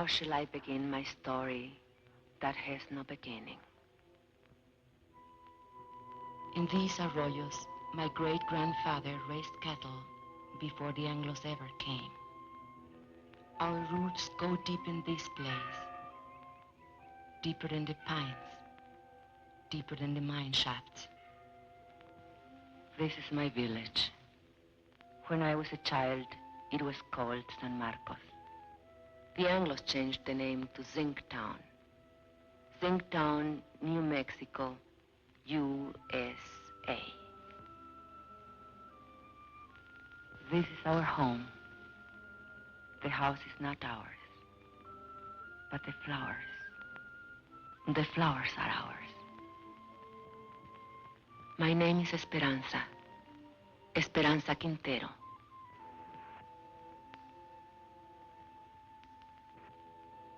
How shall I begin my story that has no beginning? In these arroyos, my great-grandfather raised cattle before the Anglos ever came. Our roots go deep in this place, deeper in the pines, deeper than the mine shafts. This is my village. When I was a child, it was called San Marcos. The Anglos changed the name to Zinc Town. Zinc Town, New Mexico, USA. This is our home. The house is not ours, but the flowers. The flowers are ours. My name is Esperanza. Esperanza Quintero.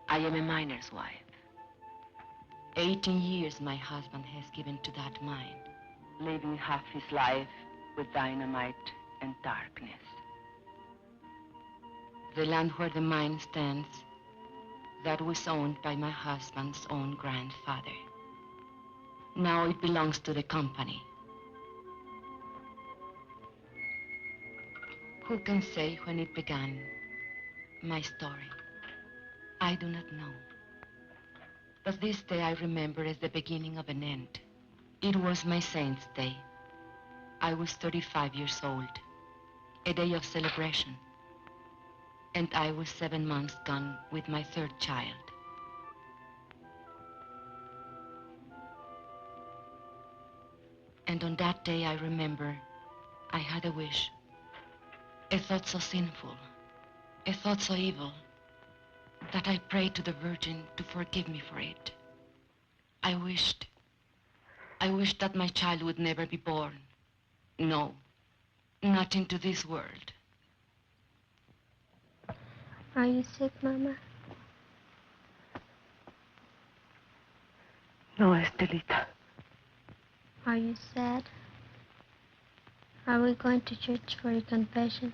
I am a miner's wife. 18 years my husband has given to that mine. Living half his life with dynamite and darkness. The land where the mine stands, that was owned by my husband's own grandfather. Now it belongs to the company. Who can say when it began, my story? I do not know. But this day I remember as the beginning of an end. It was my saint's day. I was 35 years old, a day of celebration. And I was 7 months gone with my third child. And on that day I remember I had a wish, a thought so sinful, a thought so evil, that I prayed to the Virgin to forgive me for it. I wished that my child would never be born. No, not into this world. Are you sick, Mama? No, Estelita. Are you sad? Are we going to church for your confession?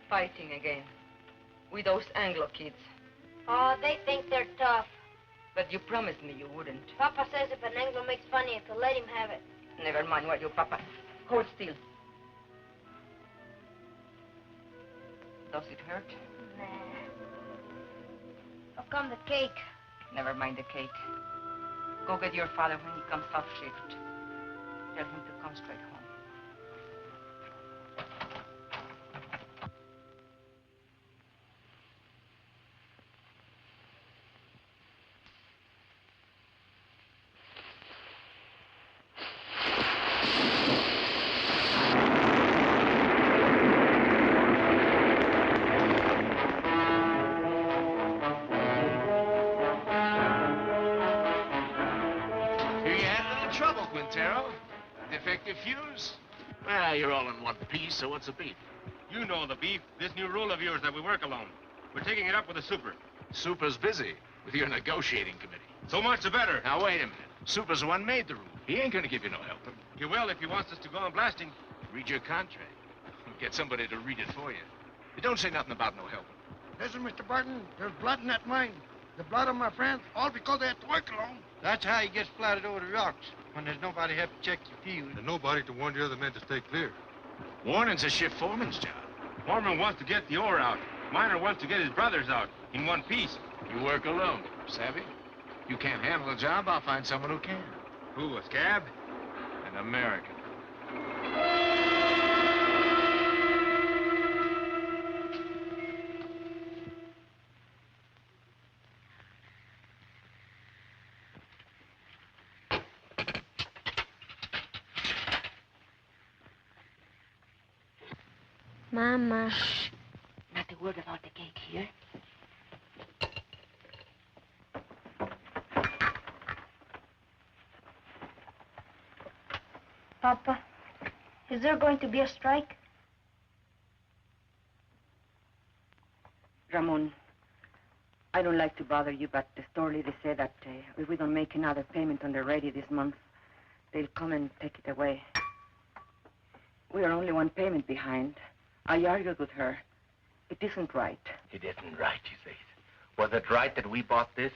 Fighting again. With those Anglo kids. Oh, they think they're tough. But you promised me you wouldn't. Papa says if an Anglo makes fun of you, to let him have it. Never mind what your papa. Hold still. Does it hurt? Nah. How come the cake? Never mind the cake. Go get your father when he comes off shift. Tell him to come straight home. Defective fuse? Well, you're all in one piece, so what's the beef? You know the beef. This new rule of yours that we work alone. We're taking it up with the super. Super's busy with your negotiating committee. So much the better. Now, wait a minute. Super's the one made the rule. He ain't gonna give you no help. He will if he wants us to go on blasting. Read your contract. Get somebody to read it for you. It don't say nothing about no help. Listen, Mr. Barton, there's blood in that mine. The blood of my friends, all because they had to work alone. That's how he gets splattered over the rocks, when there's nobody here to check your fuse. And nobody to warn the other men to stay clear. Warning's a shift foreman's job. Foreman wants to get the ore out. Miner wants to get his brothers out in one piece. You work alone, savvy? You can't handle a job, I'll find someone who can. Who, a scab? An American. Mama. Shh. Not a word about the cake here. Papa, is there going to be a strike? Ramon, I don't like to bother you, but the store lady said that if we don't make another payment on the ready this month, they'll come and take it away. We are only one payment behind. I argued with her. It isn't right. It isn't right, she says. Was it right that we bought this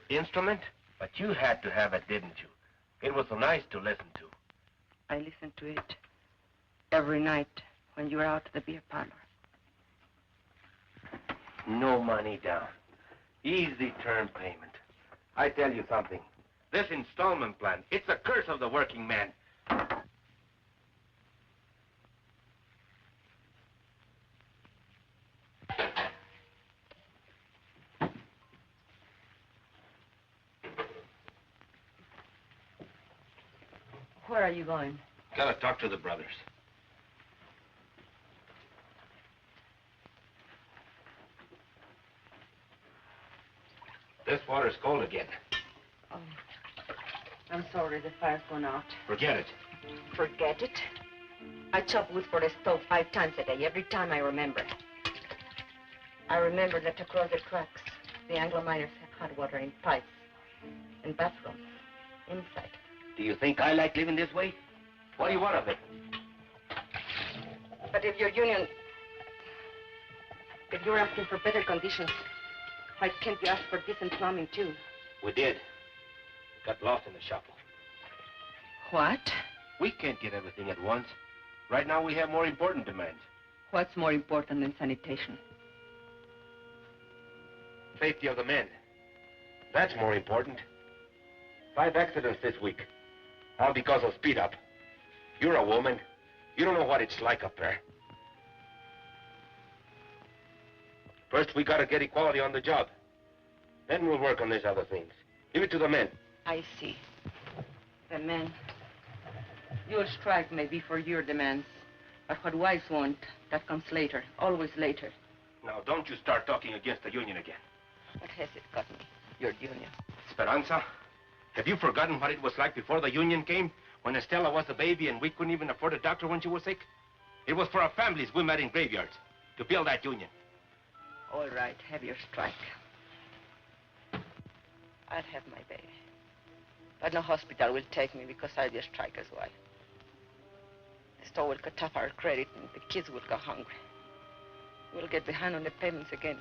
instrument? But you had to have it, didn't you? It was so nice to listen to. I listened to it every night when you were out at the beer parlor. No money down. Easy term payment. I tell you something. This installment plan, it's a curse of the working man. Where are you going? Gotta talk to the brothers. This water's cold again. Oh, I'm sorry, the fire's gone out. Forget it. Forget it? I chop wood for the stove 5 times a day, every time I remember. I remember that across the tracks, the Anglo miners have hot water in pipes and bathrooms inside. Do you think I like living this way? What do you want of it? But if your union, if you're asking for better conditions, why can't you ask for decent plumbing, too? We did. Got lost in the shuffle. What? We can't get everything at once. Right now, we have more important demands. What's more important than sanitation? Safety of the men. That's more important. 5 accidents this week. All because of speed up. You're a woman. You don't know what it's like up there. First, we gotta get equality on the job. Then we'll work on these other things. Give it to the men. I see. The men. Your strike may be for your demands, but what wives want, that comes later, always later. Now, don't you start talking against the union again. What has it got me, your union? Esperanza, have you forgotten what it was like before the union came? When Estella was a baby and we couldn't even afford a doctor when she was sick? It was for our families we met in graveyards to build that union. All right, have your strike. I'll have my baby. But no hospital will take me because I'll be a striker's wife. The store will cut off our credit and the kids will go hungry. We'll get behind on the payments again.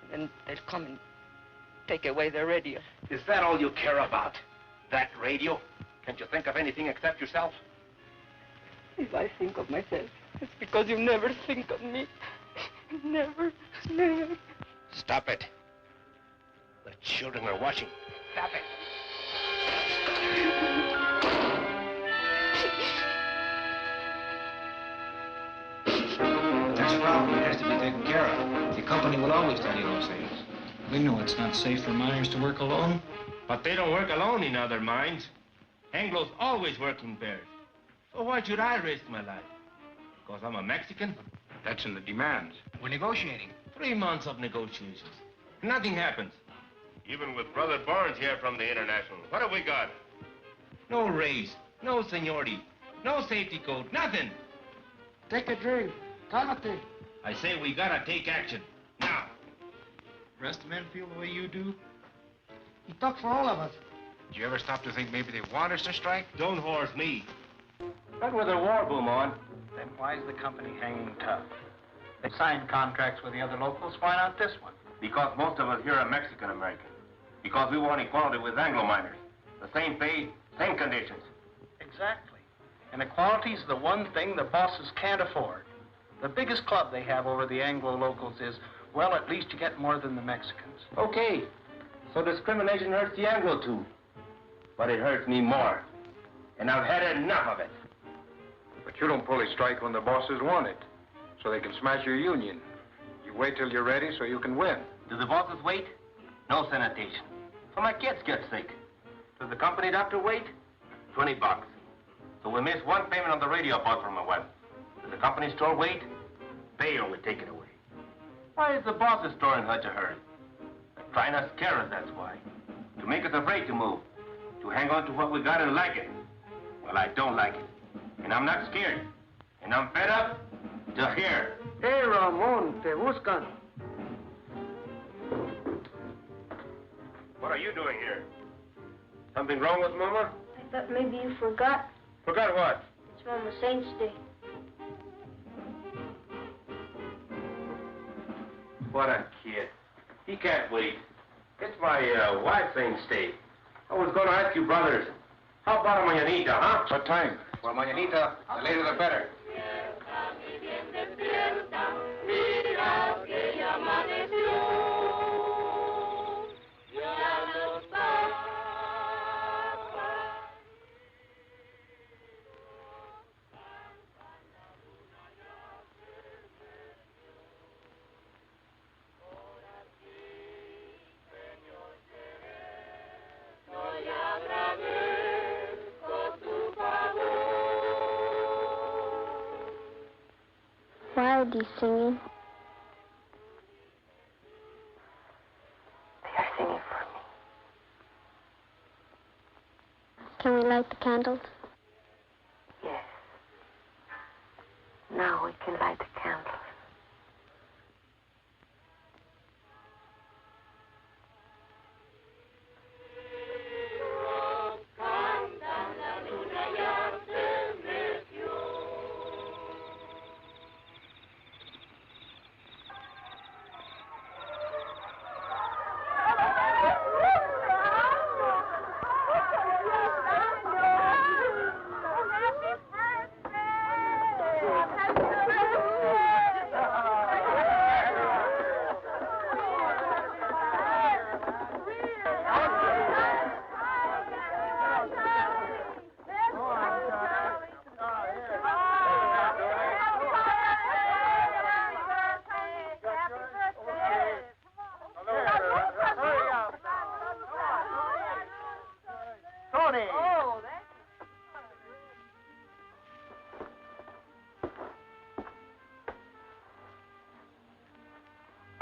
And then they'll come and take away the radio. Is that all you care about? That radio? Can't you think of anything except yourself? If I think of myself, it's because you never think of me. Never, never. Stop it. The children are watching. Stop it. That's a problem. It has to be taken care of. The company will always tell you no sales. We know it's not safe for miners to work alone. But they don't work alone in other mines. Anglos always work in pairs. So why should I risk my life? Because I'm a Mexican? That's in the demands. We're negotiating. 3 months of negotiations. Nothing happens. Even with Brother Barnes here from the International, what have we got? No raise, no seniority, no safety code, nothing. Take a drink. Cálmate. I say we gotta take action. Now. The rest of the men feel the way you do? He talks for all of us. Did you ever stop to think maybe they want us to strike? Don't horse me. But with a war boom on. Then why is the company hanging tough? They signed contracts with the other locals. Why not this one? Because most of us here are Mexican-American. Because we want equality with Anglo miners. The same pay, same conditions. Exactly. And equality's the one thing the bosses can't afford. The biggest club they have over the Anglo locals is, well, at least you get more than the Mexicans. Okay. So discrimination hurts the Anglo too. But it hurts me more. And I've had enough of it. But you don't pull a strike when the bosses want it, so they can smash your union. You wait till you're ready so you can win. Do the bosses wait? No sanitation. So my kids get sick. Does the company doctor wait? $20. So we miss one payment on the radio I bought from my wife. Does the company store wait? They only take it away. Why is the boss's store in such a hurry? They're trying to scare us, that's why. To make us afraid to move. To hang on to what we got and like it. Well, I don't like it. And I'm not scared. And I'm fed up to here. Hey, Ramon, te buscan. What are you doing here? Something wrong with Mama? I thought maybe you forgot. Forgot what? It's Mama Saint's Day. What a kid. He can't wait. It's my wife's Saint's Day. I was going to ask you, brothers, how about a mañanita, huh? What time? Well, mañanita, the later the better. Why are they singing? They are singing for me. Can we light the candles? Yes. Now we can light the candles.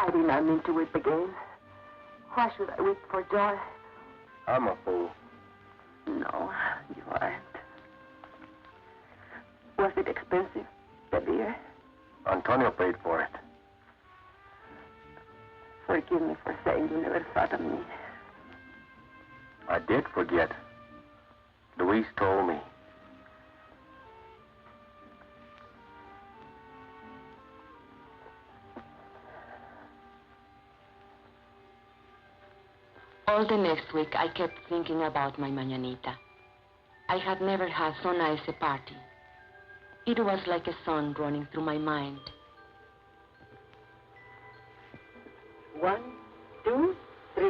I did not mean to weep again. Why should I weep for joy? I'm a fool. No, you aren't. Was it expensive, the beer? Antonio paid for it. Forgive me for saying you never thought of me. I did forget. Luis told me. All the next week, I kept thinking about my mañanita. I had never had so nice a party. It was like a song running through my mind. 1, 2, 3.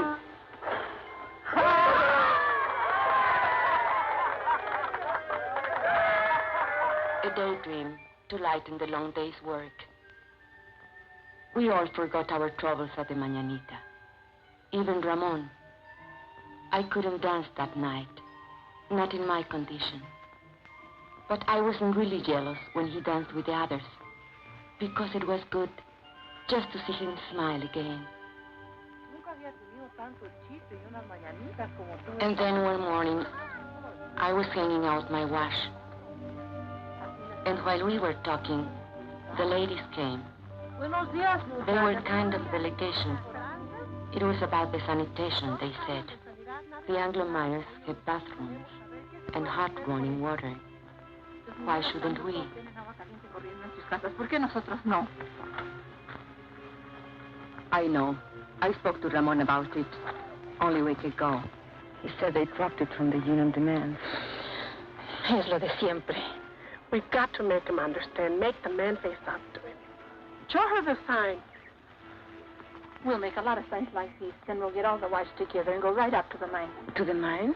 A daydream to lighten the long day's work. We all forgot our troubles at the mañanita. Even Ramon. I couldn't dance that night, not in my condition. But I wasn't really jealous when he danced with the others, because it was good just to see him smile again. And then one morning, I was hanging out my wash. And while we were talking, the ladies came. They were kind of delegation. It was about the sanitation, they said. The Anglo miners have bathrooms and hot running water. Why shouldn't we? I know. I spoke to Ramon about it only a week ago. He said they dropped it from the union demands. Es lo de siempre. We've got to make him understand, make the man face up to it. Show her the sign. We'll make a lot of signs like these, then we'll get all the wives together and go right up to the mine. To the mine?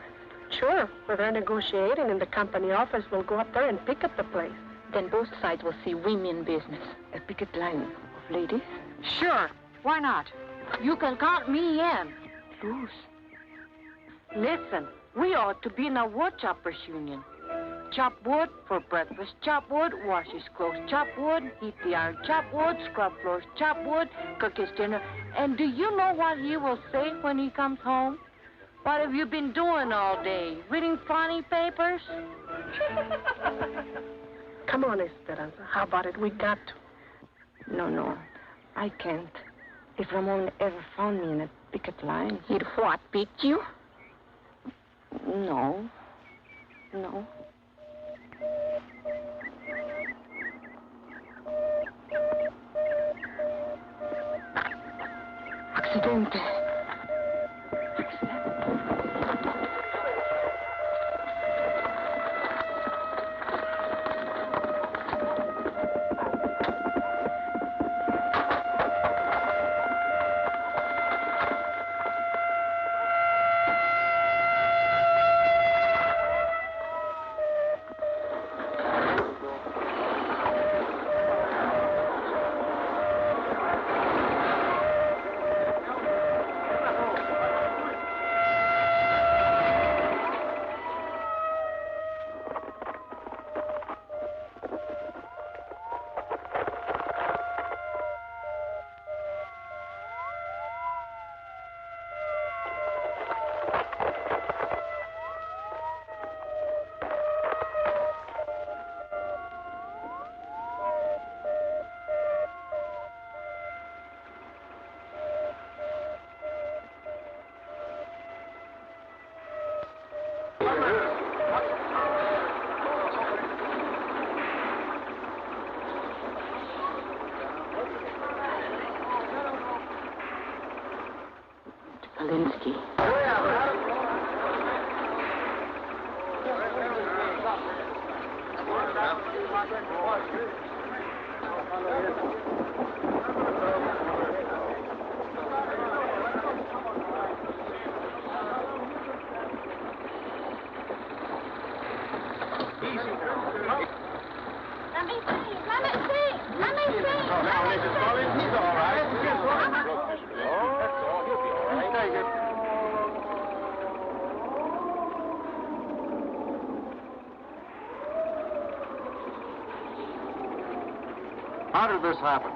Sure. Where they're negotiating in the company office, we'll go up there and pick up the place. Then both sides will see women business. A picket line of ladies? Sure. Why not? You can count me in. Luz. Listen, we ought to be in a wood choppers union. Chop wood for breakfast, chop wood, wash his clothes, chop wood, heat the iron, chop wood, scrub floors, chop wood, cook his dinner. And do you know what he will say when he comes home? What have you been doing all day? Reading funny papers? Come on, Esperanza. How about it? We got to. No. I can't. If Ramon ever found me in a picket line... He'd what, beat you? No. Accidente. Alinsky. How did this happen?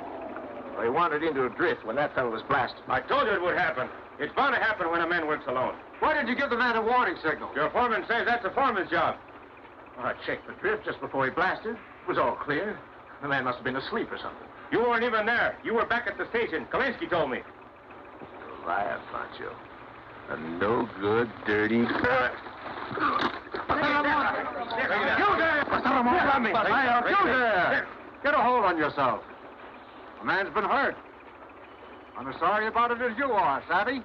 They wandered into a drift when that fellow was blasted. I told you it would happen. It's bound to happen when a man works alone. Why didn't you give the man a warning signal? Your foreman says that's a foreman's job. I checked the drift just before he blasted. It was all clear. The man must have been asleep or something. You weren't even there. You were back at the station. Kalinsky told me. Liar, Pancho. A no-good, dirty... You there! You there! Get a hold on yourself. A man's been hurt. I'm as sorry about it as you are, savvy?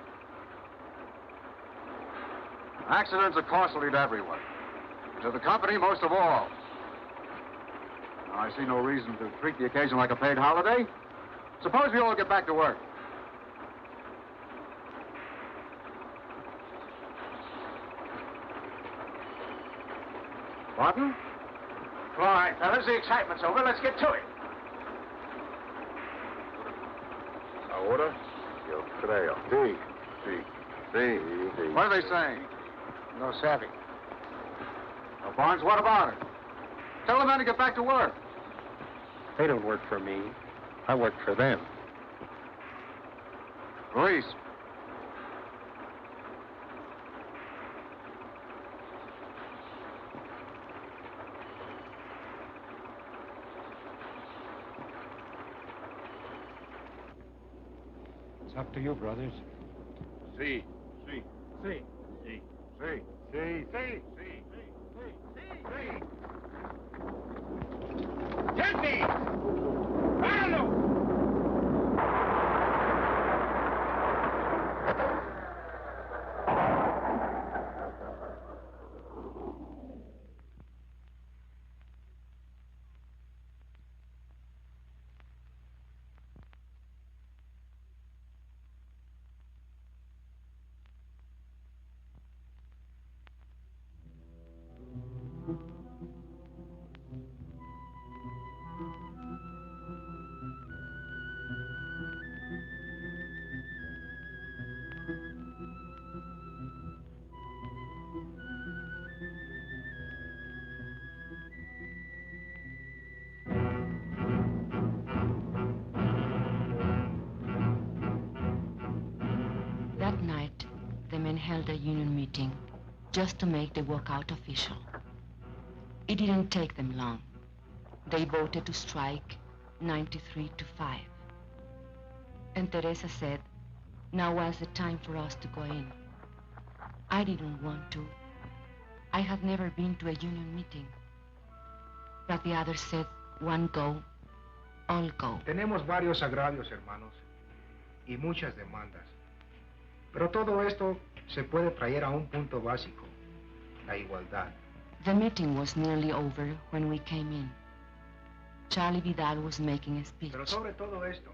Accidents are costly to everyone. To the company, most of all. Now, I see no reason to treat the occasion like a paid holiday. Suppose we all get back to work. Martin? All right, fellas, the excitement's over. Let's get to it. Ahora, yo creo. Sí, sí, sí, sí. What are they saying? No savvy. Now, Barnes, what about it? Tell the men to get back to work. They don't work for me. I work for them. Luis. It's up to you, brothers. Sí, sí, sí, sí, sí, sí, sí, sí, sí, sí. ¡Gente! ¡Páralo! That night, the men held a union meeting just to make the walkout official. It didn't take them long. They voted to strike 93-5. And Teresa said, now was the time for us to go in. I didn't want to. I had never been to a union meeting. But the others said, one go, all go. Tenemos varios agravios, hermanos, y muchas demandas. Pero todo esto se puede traer a un punto básico, la igualdad. The meeting was nearly over when we came in. Charlie Vidal was making a speech. Pero sobre todo esto,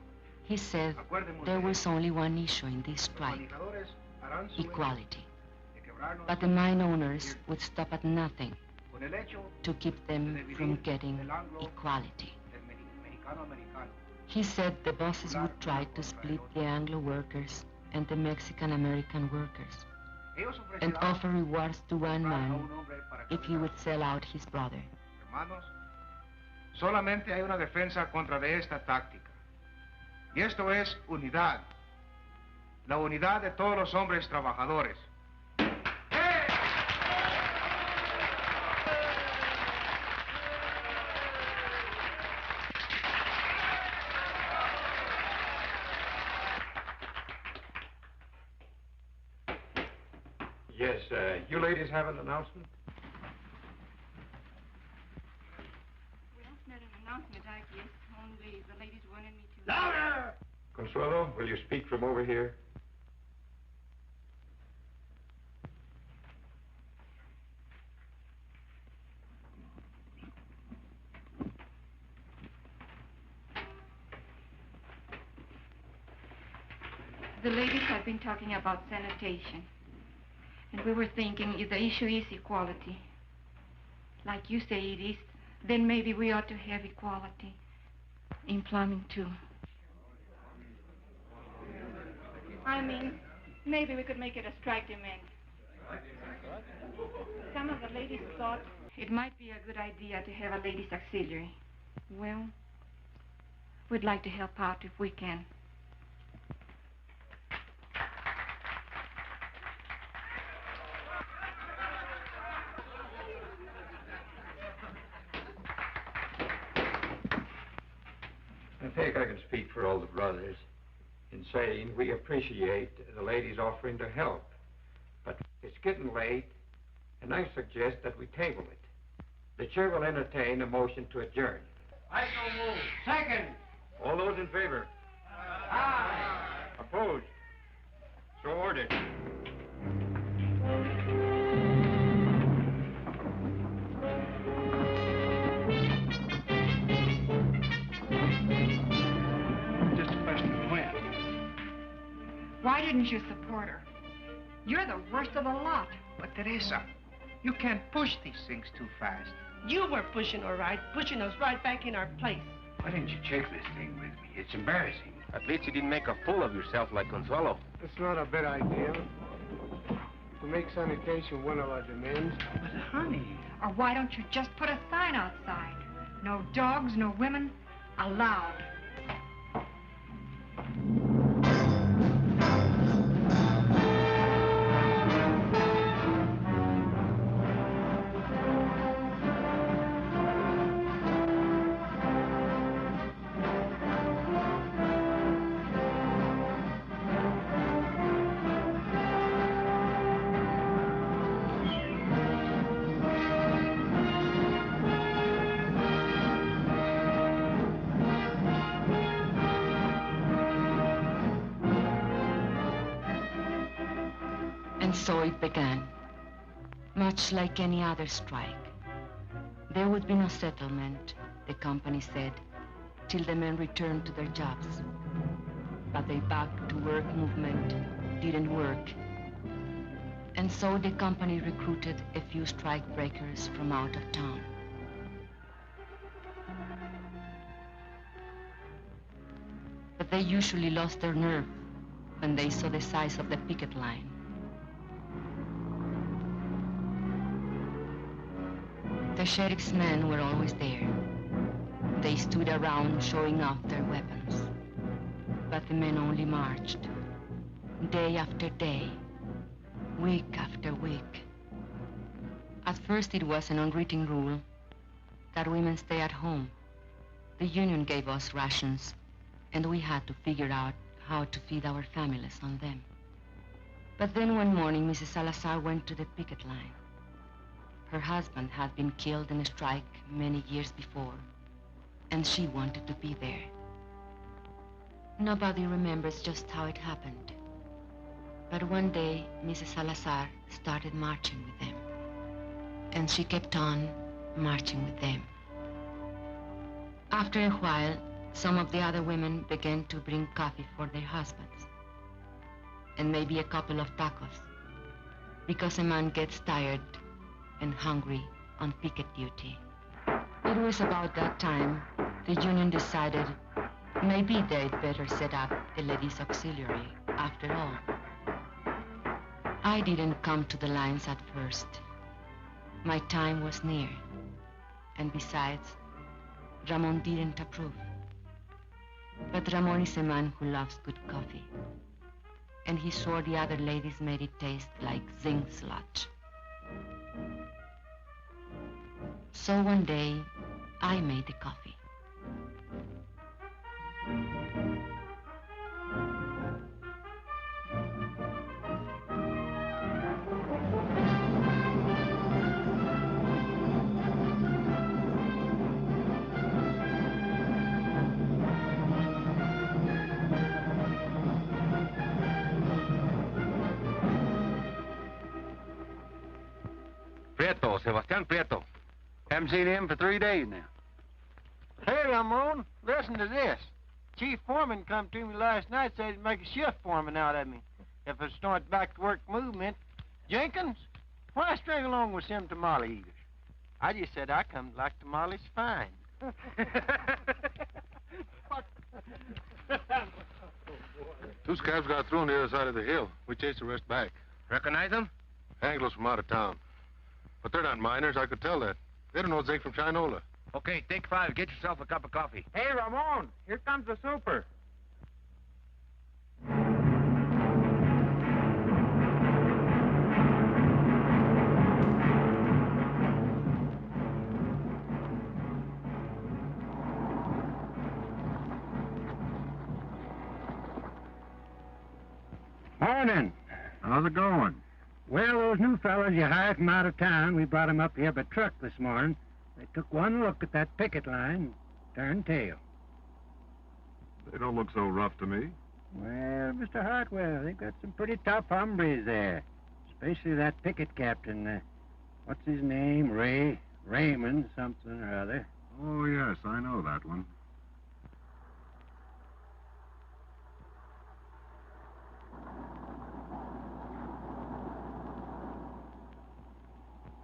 He said there was only one issue in this strike, equality. But the mine owners would stop at nothing to keep them from getting equality. He said the bosses would try to split the Anglo workers and the Mexican-American workers and offer rewards to one man if he would sell out his brother. Hermanos, solamente hay una defensa contra de esta táctica. Y esto es unidad. La unidad de todos los hombres trabajadores. Yes, you ladies have an announcement? Well, not an announcement, I guess. Only the ladies wanted me to... Louder! Consuelo, will you speak from over here? The ladies have been talking about sanitation. And we were thinking if the issue is equality, like you say it is, then maybe we ought to have equality in plumbing too. I mean, maybe we could make it a strike demand. Some of the ladies thought it might be a good idea to have a ladies' auxiliary. Well, we'd like to help out if we can. I think I can speak for all the brothers in saying we appreciate the ladies offering to help. But it's getting late, and I suggest that we table it. The chair will entertain a motion to adjourn. I so move. Second. All those in favor? Aye. Opposed? So ordered. Just a question of when. Why didn't you support her? You're the worst of the lot. But Teresa, you can't push these things too fast. You were pushing, all right, pushing us right back in our place. Why didn't you check this thing with me? It's embarrassing. At least you didn't make a fool of yourself like Consuelo. It's not a bad idea to make sanitation one of our demands. But honey... Or why don't you just put a sign outside? No dogs, no women, allowed. And so it began, much like any other strike. There would be no settlement, the company said, till the men returned to their jobs. But the back-to-work movement didn't work. And so the company recruited a few strike breakers from out of town. But they usually lost their nerve when they saw the size of the picket line. The sheriff's men were always there. They stood around showing off their weapons. But the men only marched, day after day, week after week. At first it was an unwritten rule that women stay at home. The union gave us rations, and we had to figure out how to feed our families on them. But then one morning, Mrs. Salazar went to the picket line. Her husband had been killed in a strike many years before, and she wanted to be there. Nobody remembers just how it happened. But one day, Mrs. Salazar started marching with them. And she kept on marching with them. After a while, some of the other women began to bring coffee for their husbands. And maybe a couple of tacos. Because a man gets tired and hungry on picket duty. It was about that time the union decided maybe they'd better set up a ladies' auxiliary after all. I didn't come to the lines at first. My time was near. And besides, Ramon didn't approve. But Ramon is a man who loves good coffee. And he swore the other ladies made it taste like zinc sludge. So one day, I made the coffee. Prieto, Sebastian Prieto. Haven't seen him for 3 days now. Hey, Ramon, listen to this. Chief Foreman come to me last night, said he'd make a shift foreman out of me if I start back to work movement. Jenkins, why string along with some tamale eaters? I just said I come to like tamales fine. Two scabs got through on the other side of the hill. We chased the rest back. Recognize them? Anglos from out of town. But they're not miners, I could tell that. They don't know zinc from Chinola. Okay, take 5. Get yourself a cup of coffee. Hey, Ramon, here comes the super. Morning. How's it going? Well, those new fellas you hired from out of town, we brought 'em up here by truck this morning. They took one look at that picket line, turned tail. They don't look so rough to me. Well, Mr. Hartwell, they've got some pretty tough hombres there. Especially that picket captain. What's his name? Raymond something or other. Oh, yes, I know that one.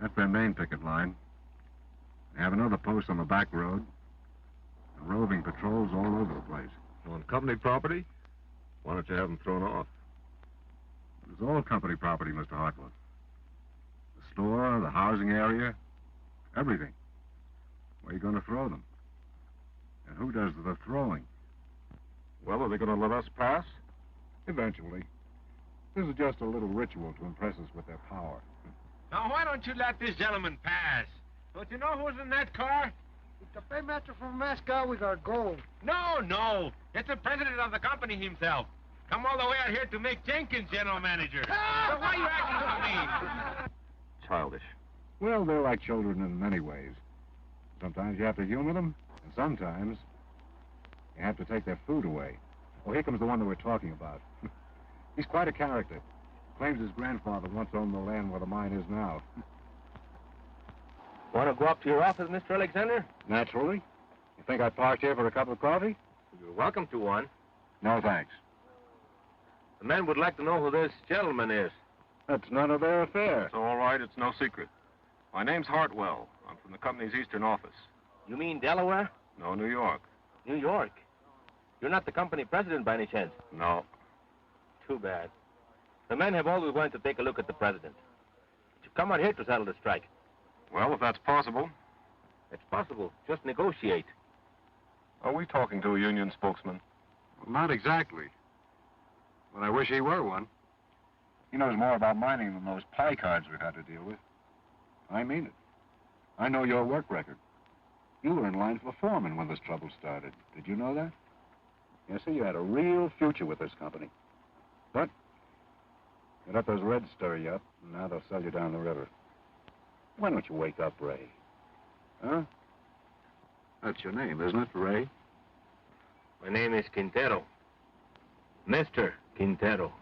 That's their main picket line. They have another post on the back road. And roving patrols all over the place. On company property? Why don't you have them thrown off? It's all company property, Mr. Hartwell. The store, the housing area, everything. Where are you going to throw them? And who does the throwing? Well, are they going to let us pass? Eventually. This is just a little ritual to impress us with their power. Now, why don't you let this gentleman pass? Don't you know who's in that car? It's the paymaster from Moscow with our gold. No. It's the president of the company himself. Come all the way out here to make Jenkins general manager. So why are you acting so mean? Childish. Well, they're like children in many ways. Sometimes you have to humor them, and sometimes you have to take their food away. Oh, here comes the one that we're talking about. He's quite a character. Claims his grandfather once owned the land where the mine is now. Want to go up to your office, Mr. Alexander? Naturally. You think I parked here for a cup of coffee? You're welcome to one. No, thanks. The men would like to know who this gentleman is. That's none of their affair. It's all right. It's no secret. My name's Hartwell. I'm from the company's eastern office. You mean Delaware? No, New York. New York? You're not the company president by any chance? No. Too bad. The men have always wanted to take a look at the president. But you've come out here to settle the strike. Well, if that's possible. It's possible. Just negotiate. Are we talking to a union spokesman? Well, not exactly. But I wish he were one. He knows more about mining than those pie cards we've had to deal with. I mean it. I know your work record. You were in line for foreman when this trouble started. Did you know that? Yes, sir, you had a real future with this company. But you let those Reds stir you up, and now they'll sell you down the river. Why don't you wake up, Ray? Huh? That's your name, isn't it, Ray? My name is Quintero. Mr. Quintero.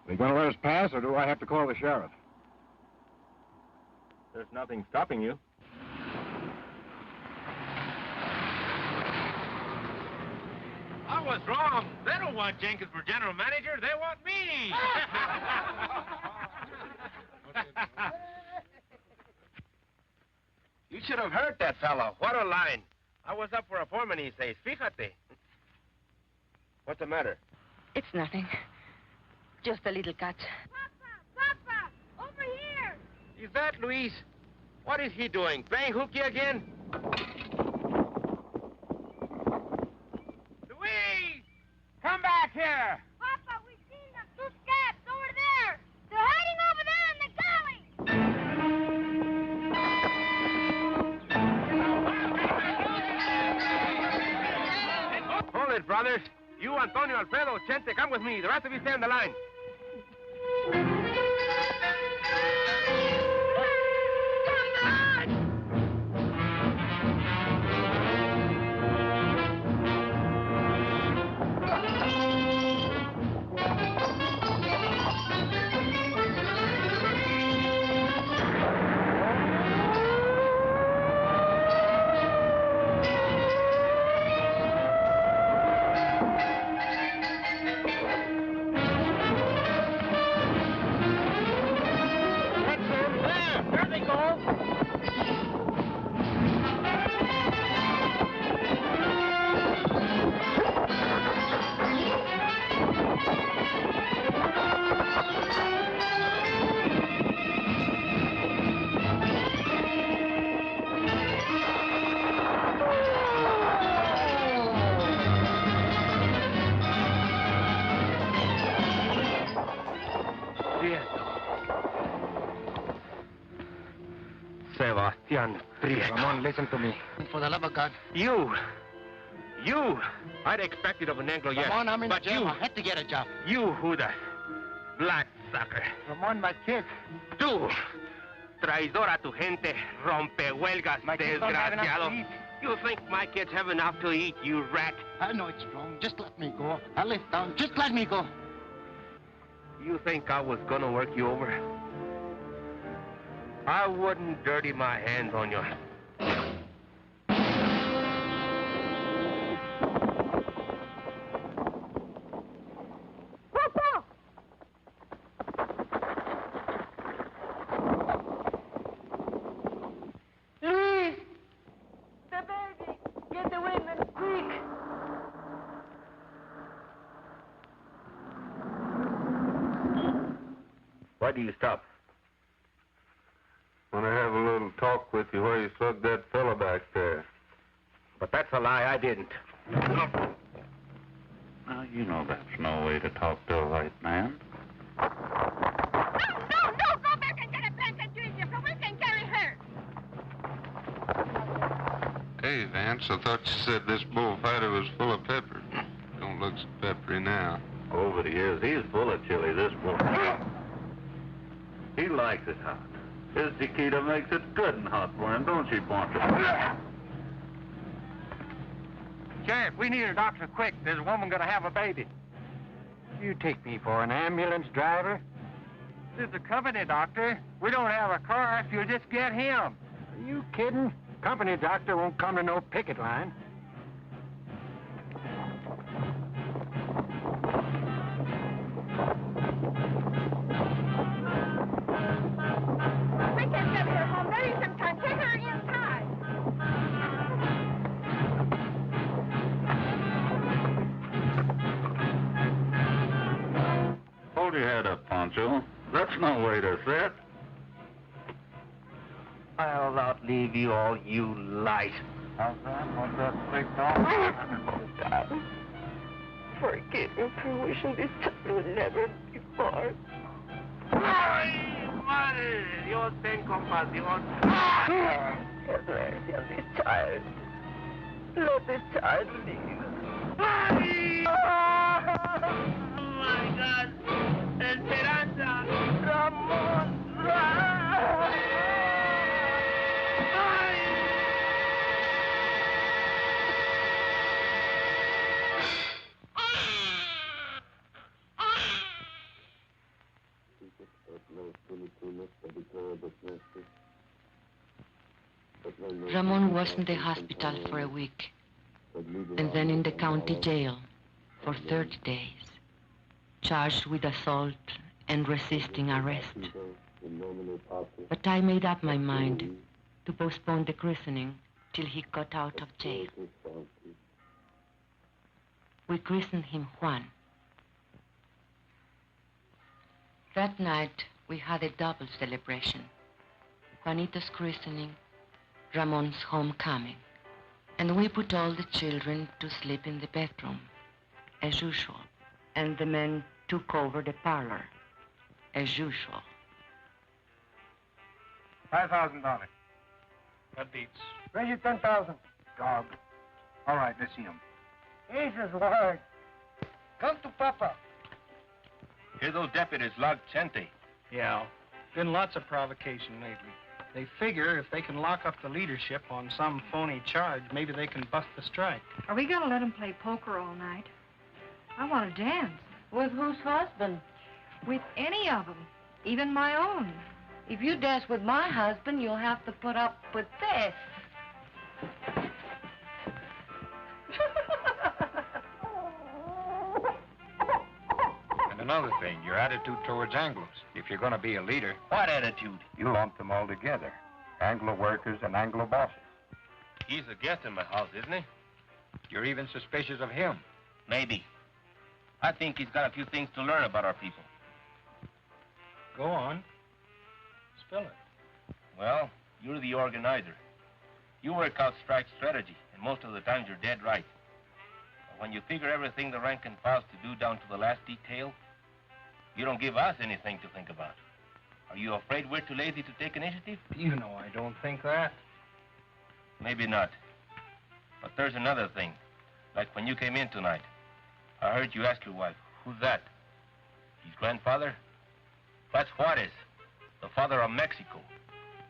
Are you going to let us pass, or do I have to call the sheriff? There's nothing stopping you. I was wrong. They don't want Jenkins for general manager. They want me. You should have heard that fellow. What a line. I was up for a foreman, he says. Fíjate. What's the matter? It's nothing. Just a little cut. Papa, over here. Is that Luis? What is he doing? Playing hooky again? Luis! Come back here! Papa, we've seen them. Two scabs over there. They're hiding over there in the galley. Hold it, brothers. You, Antonio, Alfredo, Chente, come with me. The rest of you stay on the line. Sebastian Prieto. Ramon, listen to me. For the love of God. You! I'd expect it of an Anglo, yes. Ramon, I'm in but jail. you, I had to get a job. You, Judas. Black sucker. Ramon, my kids. Tú, traidor a tu gente, rompehuelgas, desgraciado. You think my kids have enough to eat, you rat? I know it's wrong. Just let me go. I live down. Just let me go. You think I was gonna work you over? I wouldn't dirty my hands on you. Luis! The baby! Get the women, quick! Why do you stop? Want to have a little talk with you while you slug that fella back there. But that's a lie. I didn't. Now, you know that's no way to talk to a white man. No! Go back and get a blanket, Junior, so we can carry her! Hey, Vance, I thought you said this bullfighter was full of pepper. Don't look so peppery now. Oh, but he is. He's full of chili, this boy. He likes it hot. His Chiquita makes it good and hot for him, don't she, Poncho? Sheriff, we need a doctor quick. There's a woman gonna have a baby. You take me for an ambulance driver? This is a company doctor. We don't have a car if you'll just get him. Are you kidding? Company doctor won't come to no picket line. We can get her home. There is some time. Take her inside. Hold your head up, Poncho. That's no way to sit. I'll outlive you all, you light. How's that? What's that big dog? Darling, forgive me for wishing this time would never be born. ¡Ay, madre! Dios ten compasión. Have mercy on this child. Let this child live. ¡Ay! Oh my God! Esperanza! Ramón! Ramon was in the hospital for a week, and then in the county jail for 30 days, charged with assault and resisting arrest. But I made up my mind to postpone the christening till he got out of jail. We christened him Juan. That night, we had a double celebration. Juanito's christening, Ramon's homecoming. And we put all the children to sleep in the bedroom, as usual. And the men took over the parlor, as usual. $5,000. That beats. Raise it 10,000. Dog. All right, let's see him. Jesus, Lord. Come to Papa. Here those deputies logged Chente. Yeah, been lots of provocation lately. They figure if they can lock up the leadership on some phony charge, maybe they can bust the strike. Are we gonna let him play poker all night? I want to dance. With whose husband? With any of them, even my own. If you dance with my husband, you'll have to put up with this. And another thing, your attitude towards Anglos. If you're going to be a leader... What attitude? You lump them all together. Anglo workers and Anglo bosses. He's a guest in my house, isn't he? You're even suspicious of him. Maybe. I think he's got a few things to learn about our people. Go on. Spill it. Well, you're the organizer. You work out strike strategy, and most of the times you're dead right. But when you figure everything the rank and file's to do down to the last detail, you don't give us anything to think about. Are you afraid we're too lazy to take initiative? You know I don't think that. Maybe not. But there's another thing. Like when you came in tonight, I heard you ask your wife, who's that? His grandfather? That's Juarez, the father of Mexico.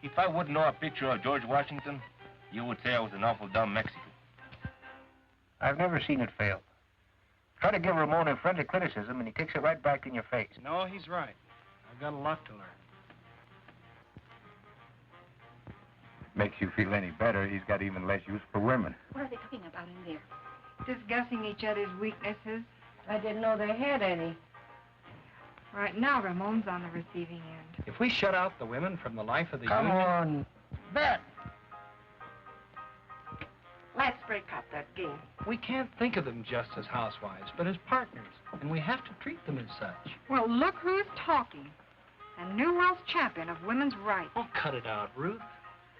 If I wouldn't know a picture of George Washington, you would say I was an awful dumb Mexican. I've never seen it fail. Try to give Ramon a friendly criticism, and he kicks it right back in your face. No, he's right. I've got a lot to learn. Makes you feel any better, he's got even less use for women. What are they talking about in there? Discussing each other's weaknesses. I didn't know they had any. Right now, Ramon's on the receiving end. If we shut out the women from the life of the Come union... on. Bet. Let's break up that game. We can't think of them just as housewives, but as partners. And we have to treat them as such. Well, look who's talking. A New World's champion of women's rights. Oh, cut it out, Ruth.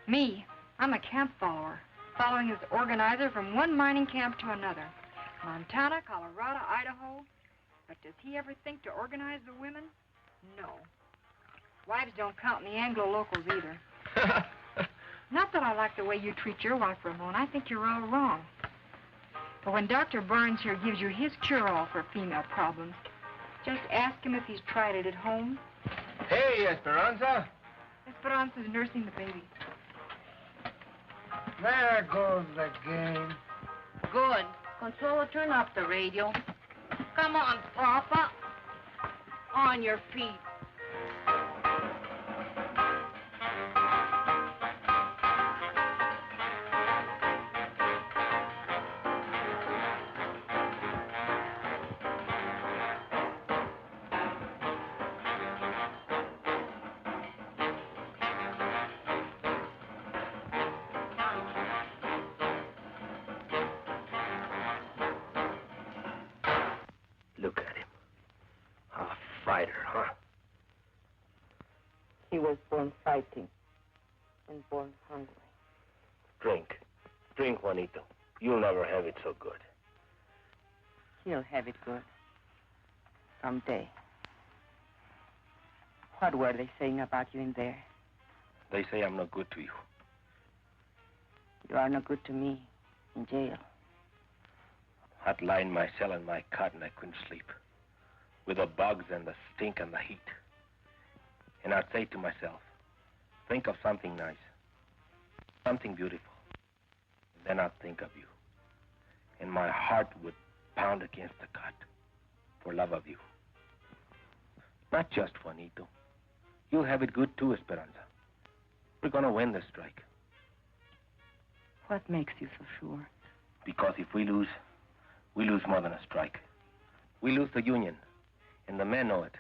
Me. I'm a camp follower, following his organizer from one mining camp to another. Montana, Colorado, Idaho. But does he ever think to organize the women? No. Wives don't count in the Anglo-locals either. Not that I like the way you treat your wife, Ramon. I think you're all wrong. But when Dr. Barnes here gives you his cure-all for female problems, just ask him if he's tried it at home. Hey, Esperanza. Esperanza's nursing the baby. There goes the game. Good. Consuelo, turn up the radio. Come on, Papa. On your feet. Look at him. A fighter, huh? He was born fighting and born hungry. Drink. Drink, Juanito. You'll never have it so good. He'll have it good. Someday. What were they saying about you in there? They say I'm no good to you. You are no good to me in jail. I'd lie in my cell in my cot and I couldn't sleep. With the bugs and the stink and the heat. And I'd say to myself, think of something nice. Something beautiful. And then I'd think of you. And my heart would pound against the cot for love of you. Not just Juanito. You'll have it good too, Esperanza. We're gonna win this strike. What makes you so sure? Because if we lose more than a strike. We lose the union, and the men know it.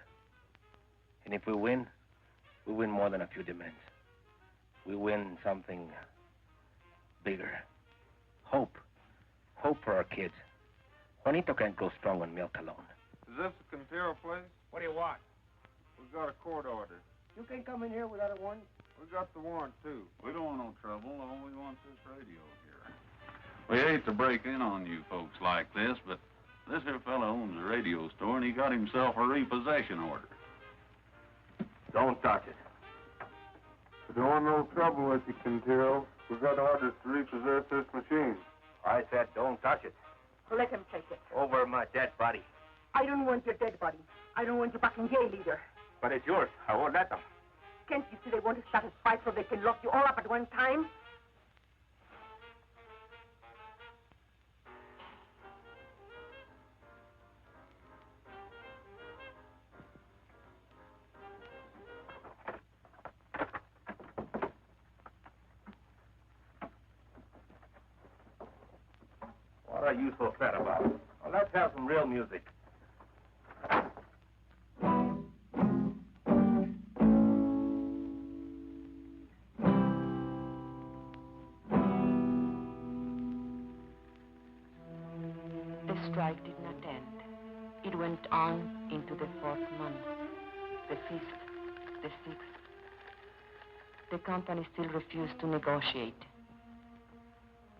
And if we win more than a few demands. We win something bigger. Hope. Hope for our kids. Juanito can't grow strong on milk alone. Is this the Quintero place? What do you want? We've got a court order. You can come in here without a warrant. We got the warrant, too. We don't want no trouble. All we want is this radio here. We hate to break in on you folks like this, but this here fella owns a radio store, and he got himself a repossession order. Don't touch it. We don't want no trouble with you, Quintero. We've got orders to repossess this machine. I said don't touch it. Let him take it. Over my dead body. I don't want your dead body. I don't want you back in jail either. But it's yours. I won't let them. Can't you see they want to start a fight so they can lock you all up at one time? What are you so sad about? Well, let's have some real music. The strike did not end. It went on into the 4th month, the 5th, the 6th. The company still refused to negotiate.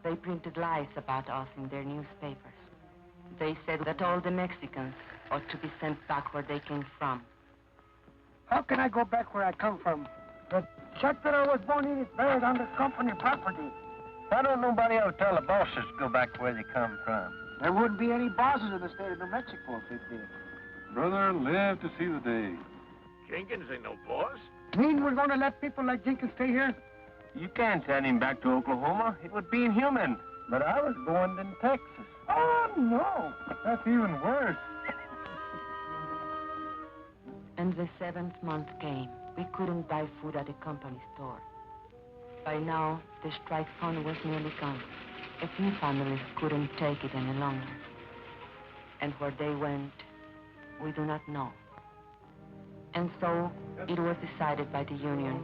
They printed lies about us in their newspapers. They said that all the Mexicans ought to be sent back where they came from. How can I go back where I come from? The shack that I was born in is buried under company property. Why don't nobody ever tell the bosses to go back where they come from? There wouldn't be any bosses in the state of New Mexico if they did. Brother, live to see the day. Jenkins ain't no boss. Mean we're going to let people like Jenkins stay here? You can't send him back to Oklahoma. It would be inhuman. But I was born in Texas. Oh, no. That's even worse. And the 7th month came. We couldn't buy food at the company store. By now, the strike fund was nearly gone. A few families couldn't take it any longer. And where they went, we do not know. And so, it was decided by the union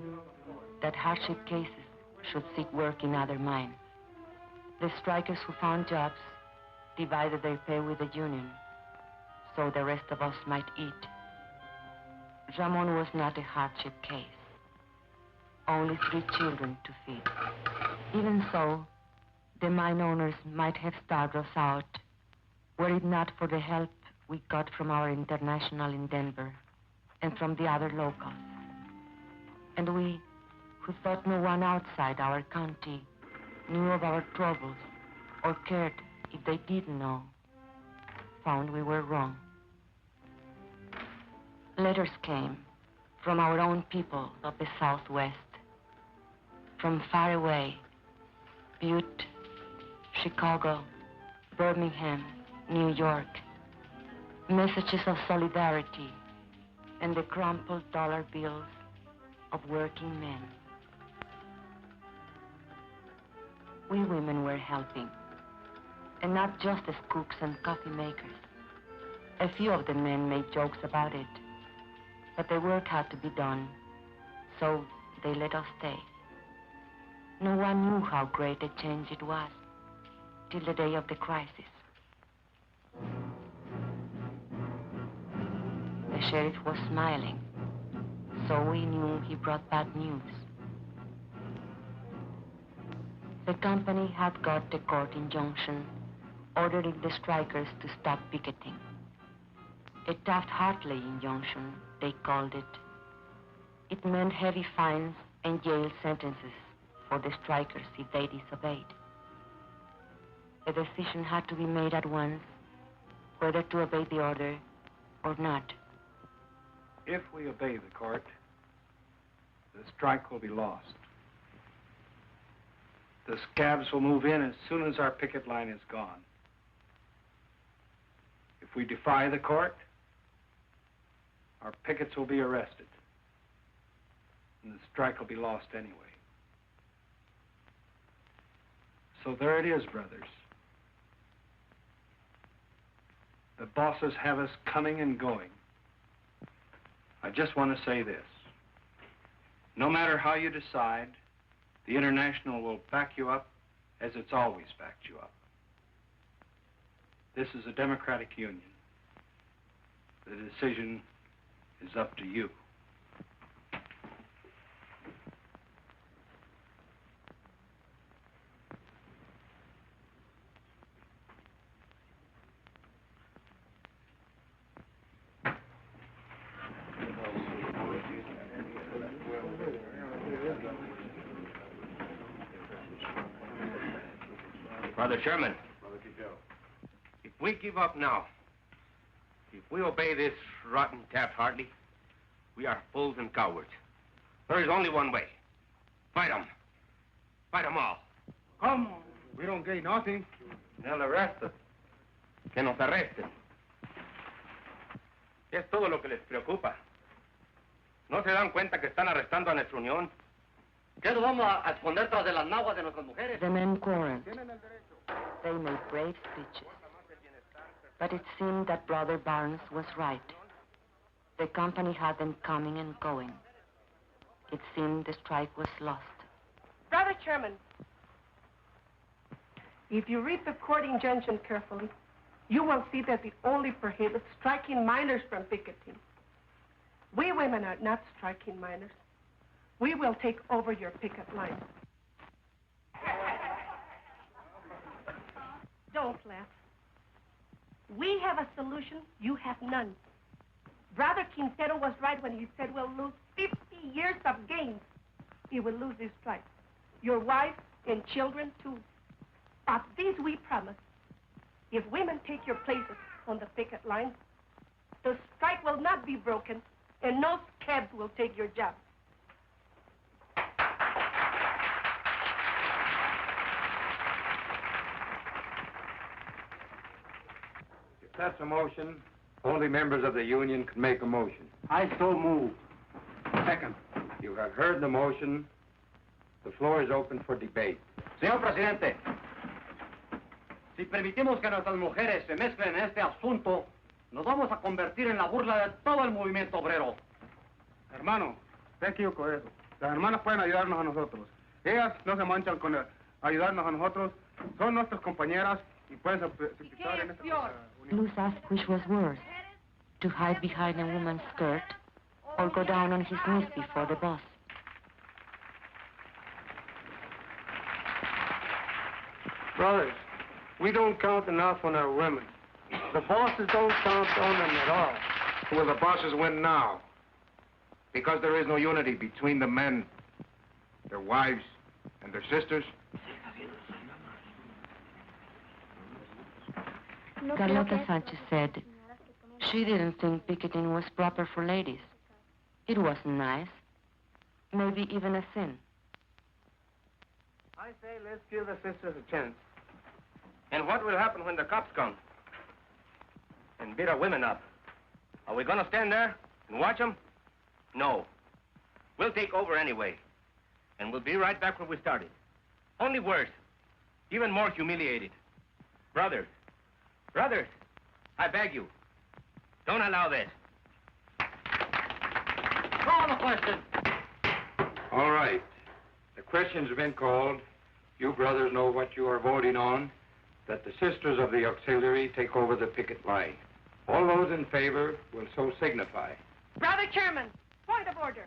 that hardship cases should seek work in other mines. The strikers who found jobs divided their pay with the union, so the rest of us might eat. Ramon was not a hardship case. Only 3 children to feed. Even so, the mine owners might have starved us out were it not for the help we got from our international in Denver and from the other locals. And we, who thought no one outside our county knew of our troubles or cared if they did know, found we were wrong. Letters came from our own people of the Southwest, from far away, Butte, Chicago, Birmingham, New York, messages of solidarity and the crumpled dollar bills of working men. We women were helping, and not just as cooks and coffee makers. A few of the men made jokes about it, but the work had to be done, so they let us stay. No one knew how great a change it was till the day of the crisis. The sheriff was smiling, so we knew he brought bad news. The company had got a court injunction ordering the strikers to stop picketing. A Taft-Hartley injunction, they called it. It meant heavy fines and jail sentences for the strikers if they disobeyed. A decision had to be made at once whether to obey the order or not. If we obey the court, the strike will be lost. The scabs will move in as soon as our picket line is gone. If we defy the court, our pickets will be arrested, and the strike will be lost anyway. So there it is, brothers. The bosses have us coming and going. I just want to say this. No matter how you decide, the International will back you up as it's always backed you up. This is a democratic union. The decision is up to you. Brother Sherman, if we give up now, if we obey this rotten Taft-Hartley, we are fools and cowards. There is only one way. Fight them. Fight them all. Come on. We don't gain nothing. They'll arrest us. Que nos arresten. Es todo lo que les preocupa. ¿No se dan cuenta que están arrestando a nuestra unión? ¿Qué nos vamos a esconder tras de las naguas de nuestras mujeres? The men quarreled. They made brave speeches. But it seemed that Brother Barnes was right. The company had them coming and going. It seemed the strike was lost. Brother Chairman, if you read the court injunction carefully, you will see that it only prohibits striking minors from picketing. We women are not striking minors. We will take over your picket line. Don't laugh. We have a solution, you have none. Brother Quintero was right when he said we'll lose 50 years of gains. He will lose his strike. Your wife and children, too. But this we promise. If women take your places on the picket line, the strike will not be broken, and no scabs will take your job. If that's a motion, only members of the union can make a motion. I so move. Second. You have heard the motion. The floor is open for debate. Señor Presidente, si permitimos que nuestras mujeres se mezclen en este asunto, nos vamos a convertir en la burla de todo el movimiento obrero. Hermano, te equivoco eso. Las hermanas pueden ayudarnos a nosotros. Ellas no se manchan con ayudarnos a nosotros. Son nuestras compañeras y pueden participar en esta unión. Luz asked which was worse, to hide behind a woman's skirt or go down on his knees before the boss. Brothers, we don't count enough on our women. The bosses don't count on them at all. Will the bosses win now? Because there is no unity between the men, their wives, and their sisters? Carlota Sanchez said she didn't think picketing was proper for ladies. It wasn't nice, maybe even a sin. I say let's give the sisters a chance. And what will happen when the cops come and beat our women up? Are we gonna stand there and watch them? No. We'll take over anyway. And we'll be right back where we started. Only worse. Even more humiliated. Brothers, I beg you, don't allow this. Call the question. All right. The question's been called. You brothers know what you are voting on, that the sisters of the auxiliary take over the picket line. All those in favor will so signify. Brother Chairman, point of order.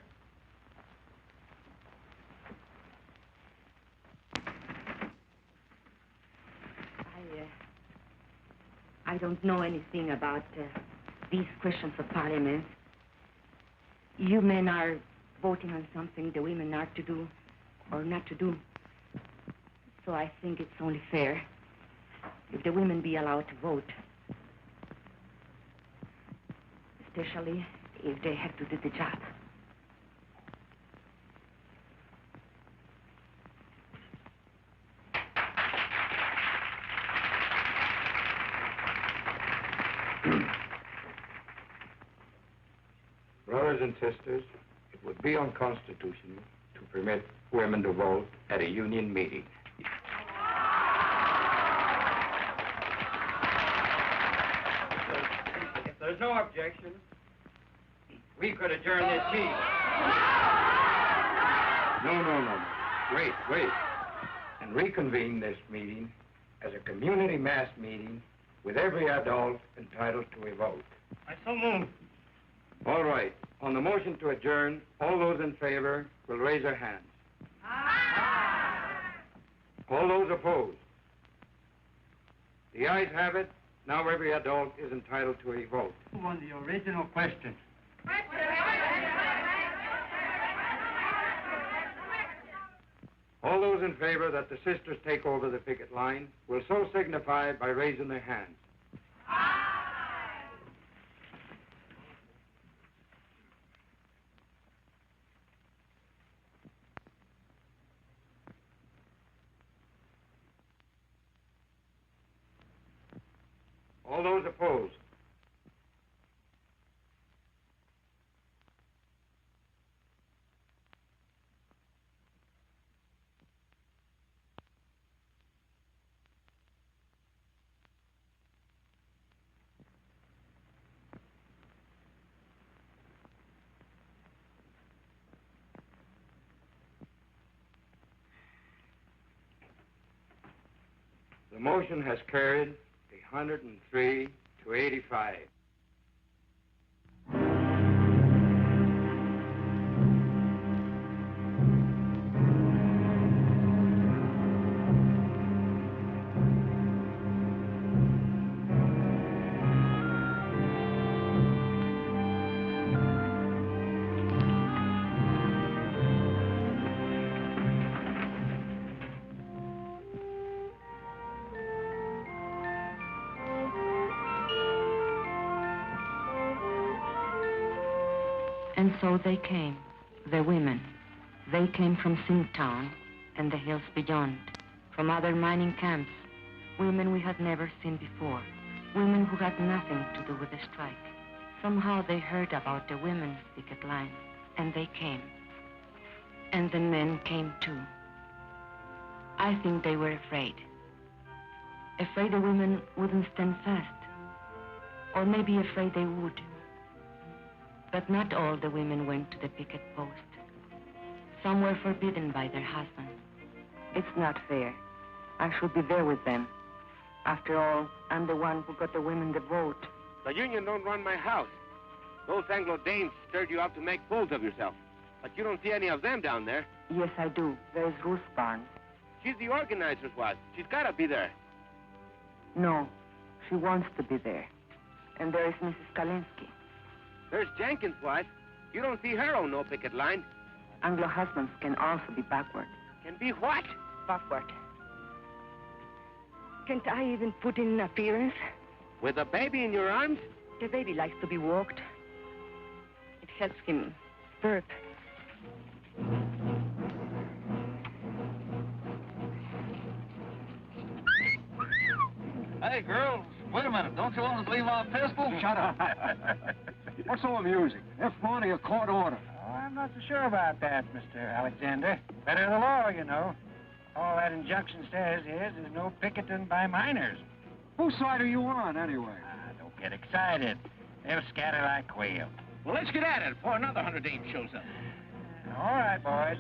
I don't know anything about these questions of parliament. You men are voting on something the women are to do or not to do. So I think it's only fair if the women be allowed to vote. Especially if they have to do the job. Brothers and sisters, it would be unconstitutional to permit women to vote at a union meeting. there's no objection, we could adjourn this meeting. No. Wait. And reconvene this meeting as a community mass meeting with every adult entitled to a vote. I so move. All right. On the motion to adjourn, all those in favor will raise their hands. Aye. All those opposed? The ayes have it. Now every adult is entitled to a vote. On the original question. All those in favor that the sisters take over the picket line will so signify by raising their hands. All those opposed? The motion has carried 103 to 85. And so they came, the women. They came from Singtown and the hills beyond, from other mining camps, women we had never seen before, women who had nothing to do with the strike. Somehow they heard about the women's picket line, and they came. And the men came too. I think they were afraid. Afraid the women wouldn't stand fast, or maybe afraid they would. But not all the women went to the picket post. Some were forbidden by their husbands. It's not fair. I should be there with them. After all, I'm the one who got the women the vote. The union don't run my house. Those Anglo-Danes stirred you up to make fools of yourself. But you don't see any of them down there. Yes, I do. There's Ruth Barnes. She's the organizer's wife. She's got to be there. No, she wants to be there. And there is Mrs. Kalinsky. There's Jenkins' wife. You don't see her on no picket line. Anglo husbands can also be backward. Can be what? Backward. Can't I even put in an appearance? With a baby in your arms? The baby likes to be walked. It helps him birth. Hey, girls, wait a minute. Don't you want to leave my pistol? Shut up. What's so amusing? F1 or a court order? Oh, I'm not so sure about that, Mr. Alexander. Better the law, you know. All that injunction says is there's no picketing by miners. Whose side are you on, anyway? Don't get excited. They'll scatter like quail. Well, let's get at it before another 100 Danes shows up. All right, boys.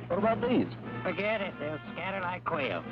What about these? Forget it. They'll scatter like quail.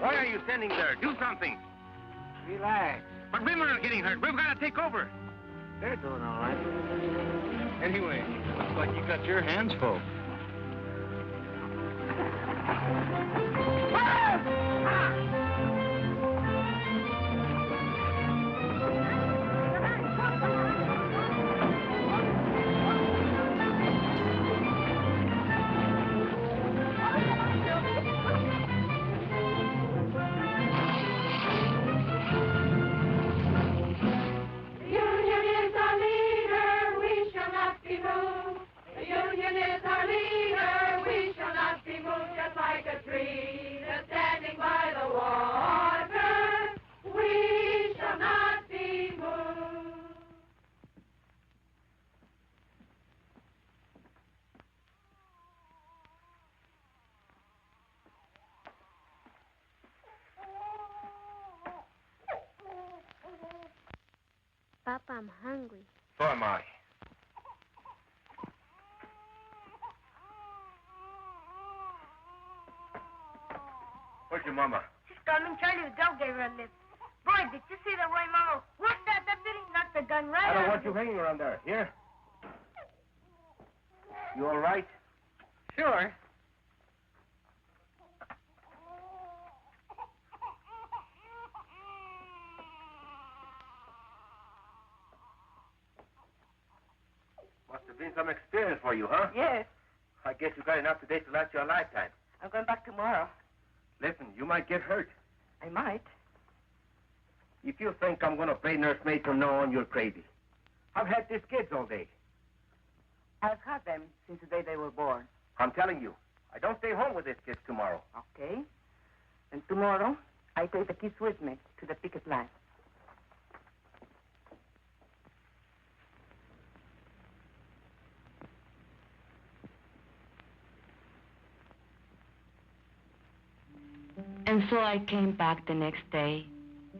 Why are you standing there? Do something. Relax. But women are getting hurt. We've got to take over. They're doing all right. Anyway, looks like you got your hands full. Papa, I'm hungry. So am I. Where's your mama? She's coming. Charlie the dog gave her a lift. Boy, did you see the way Mama whooped that deputy? Knocked the gun right I don't out want of you him. hanging around there. Here? You all right? Sure. Must have been some experience for you, huh? Yes. I guess you got enough today to last you a lifetime. I'm going back tomorrow. Listen, you might get hurt. I might. If you think I'm going to play nursemaid from now on, you're crazy. I've had these kids all day. I've had them since the day they were born. I'm telling you, I don't stay home with these kids tomorrow. Okay. And tomorrow, I take the kids with me to the picket line. And so I came back the next day,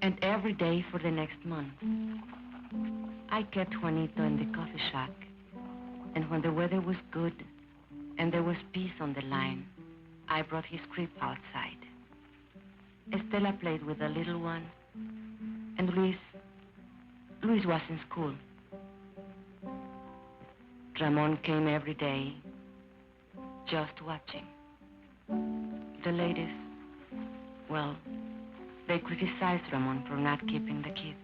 and every day for the next month. I kept Juanito in the coffee shack, and when the weather was good and there was peace on the line, I brought his crib outside. Estela played with the little one, and Luis was in school. Ramon came every day, just watching. The ladies, well, they criticized Ramon for not keeping the kids.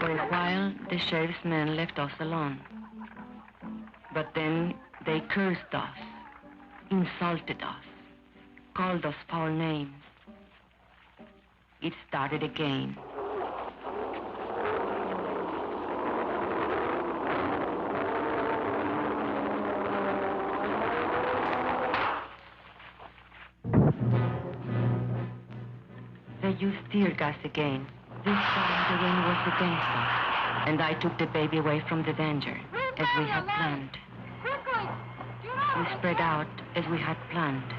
For a while, the sheriff's men left us alone. But then they cursed us, insulted us, called us foul names. It started again. They used tear gas again. This time the rain was against us, and I took the baby away from the danger, as we had planned. We spread out as we had planned.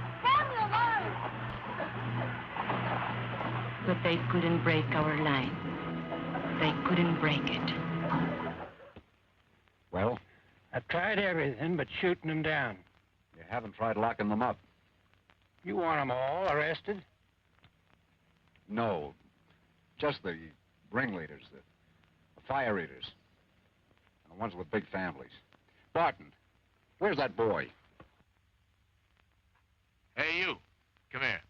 But they couldn't break our line. They couldn't break it. Well? I've tried everything but shooting them down. You haven't tried locking them up? You want them all arrested? No. Just the ringleaders, the fire eaters. The ones with big families. Barton, where's that boy? Hey, you. Come here.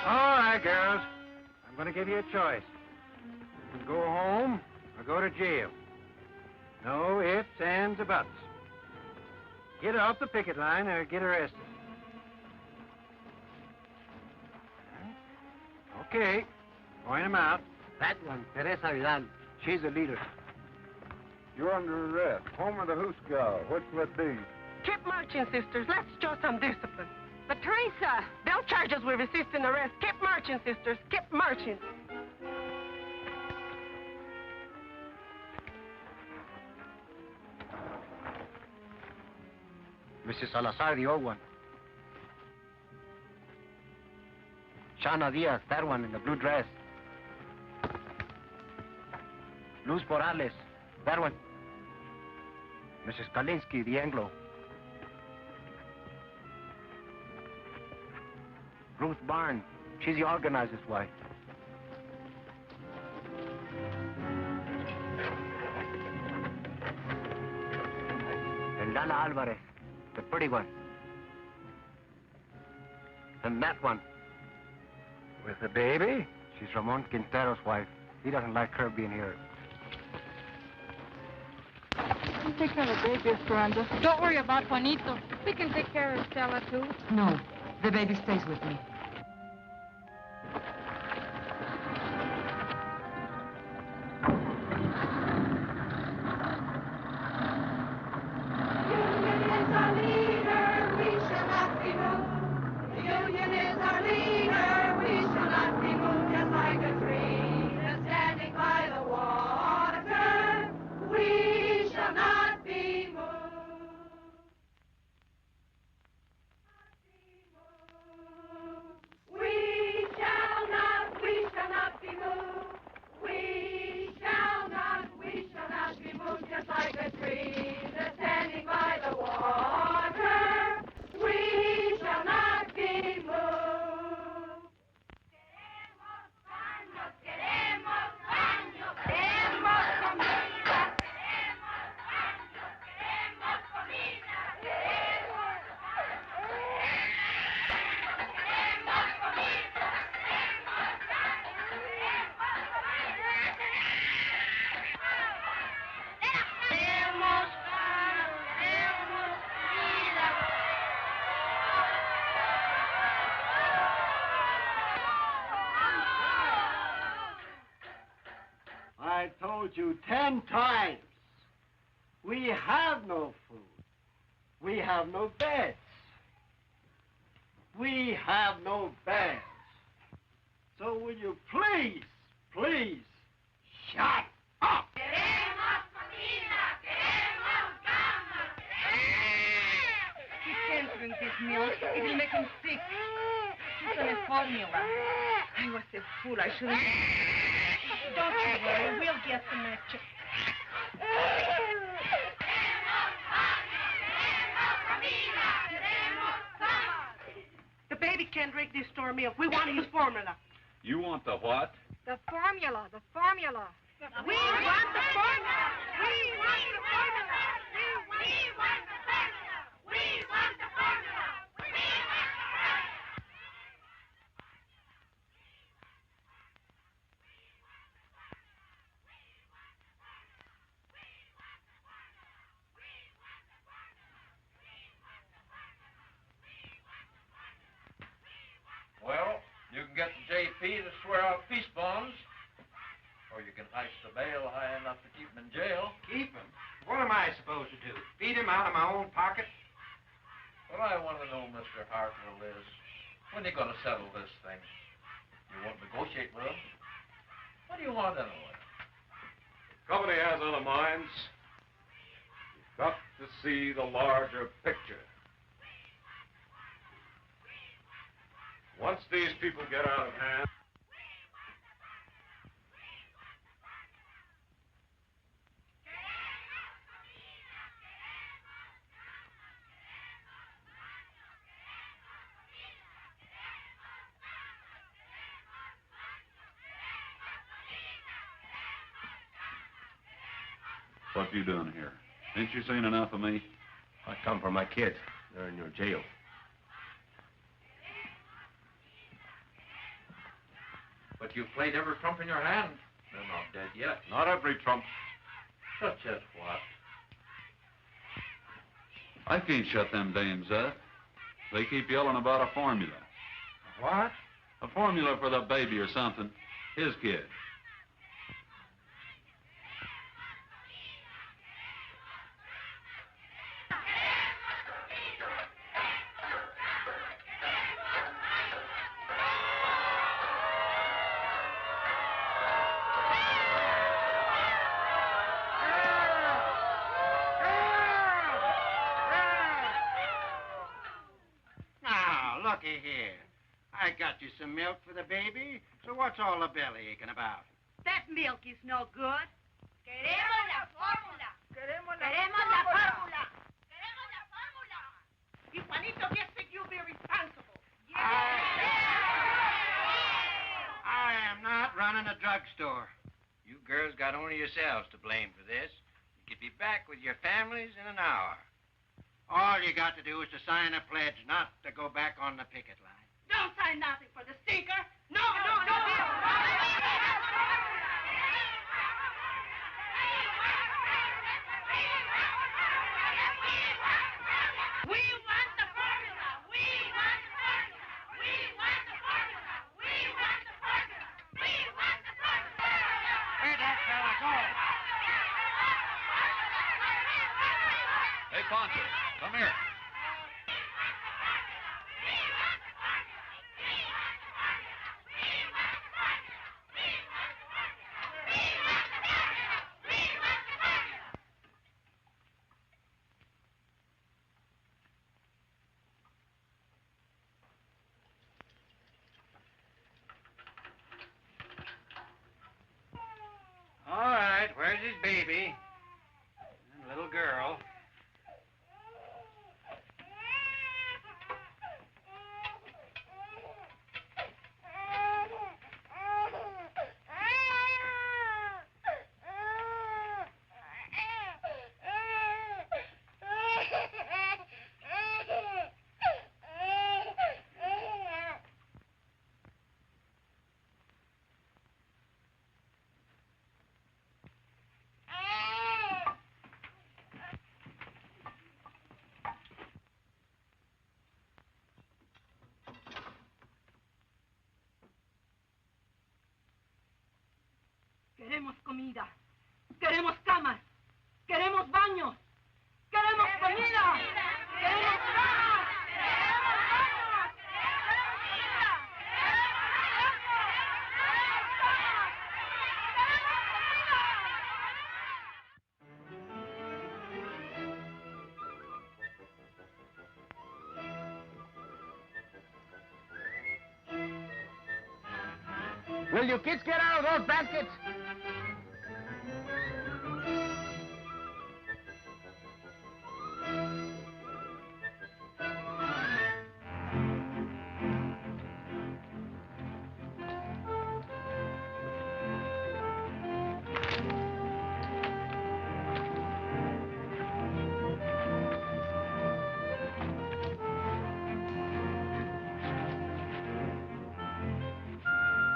All right, girls. I'm going to give you a choice. You can go home or go to jail. No ifs, ands, or buts. Get off the picket line or get arrested. Okay. Point them out. That one, Teresa Vidal. She's the leader. You're under arrest. Home of the Hooskow. What's that be? Keep marching, sisters. Let's show some discipline. But Teresa, they'll charge us with resisting arrest. Keep marching, sisters. Keep marching. Mrs. Salazar, the old one. Shana Diaz, that one in the blue dress. Luz Morales, that one. Mrs. Kalinsky, the Anglo. Ruth Barn, she's the organizer's wife. And Lala Alvarez, the pretty one. And that one, with the baby, she's Ramon Quintero's wife. He doesn't like her being here. You take care of the baby, Esperanza. Don't worry about Juanito. We can take care of Stella, too. No, the baby stays with me. I told you 10 times. We have no food. We have no beds. We have no beds. So will you please, please, shut up? He can't drink this milk. It will make him sick. It's on a formula. I was a fool. I shouldn't... Don't you worry. We'll get the match. The baby can't drink this store milk. We want his formula. You want the what? The formula. The formula. We want the formula. We want the formula. We want the formula. We want the formula. Well, you can get the JP to swear out peace bonds, or you can ice the bail high enough to keep him in jail. Keep him? What am I supposed to do? Feed him out of my own pocket? What I want to know, Mr. Hartwell, is when are you going to settle this thing? You won't negotiate with him? What do you want anyway? Company has other minds. You've got to see the larger picture. Once these people get out of hand... What you doing here? Ain't you seen enough of me? I come for my kids. They're in your jail. But you've played every trump in your hand. They're not dead yet. Not every trump. Such as what? I can't shut them dames up. They keep yelling about a formula. What? A formula for the baby or something. His kid. looky here. I got you some milk for the baby, so what's all the belly aching about? That milk is no good. Queremos la fórmula. Queremos la fórmula. Queremos la fórmula. If Juanito gets sick, you'll be responsible. I am not running a drugstore. You girls got only yourselves to blame for this. You could be back with your families in an hour. All you got to do is to sign a pledge not to go back on the picket line. Don't sign nothing for the stinker. No. We want the formula. We want the formula. We want the formula. We want the formula. We want the formula. Where'd that fella go? Hey, Poncho, come here. All right, where's his baby? And little girl. Queremos comida. Queremos camas. Queremos baños. Queremos comida. Queremos camas. Queremos baños. Queremos comida. Will you kids get out of those baskets?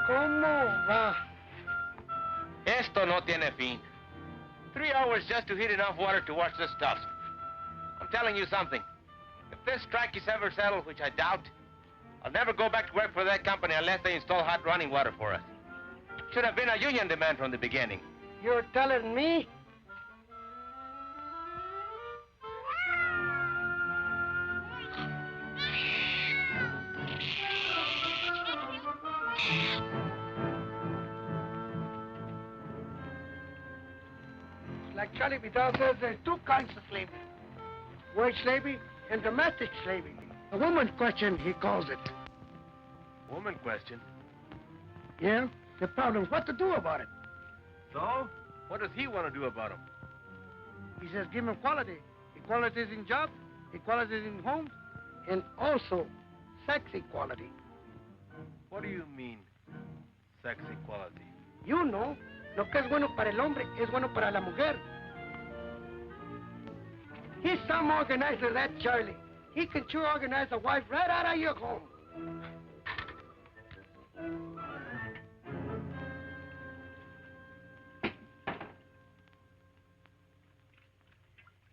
¿Cómo va? Esto no tiene fin. 3 hours just to heat enough water to wash this stuff. I'm telling you something. If this strike is ever settled, which I doubt, I'll never go back to work for that company unless they install hot running water for us. Should have been a union demand from the beginning. You're telling me? Like Charlie Vidal says, there's 2 kinds of slavery. Wage slavery and domestic slavery. A woman's question, he calls it. Woman question? Yeah? The problem's what to do about it. So? What does he want to do about them? He says give him equality. Equality is in jobs, equality is in homes, and also sex equality. What do you mean, sex equality? You know, lo que es bueno para el hombre es bueno para la mujer. He's some organizer, that Charlie. He can sure organize a wife right out of your home.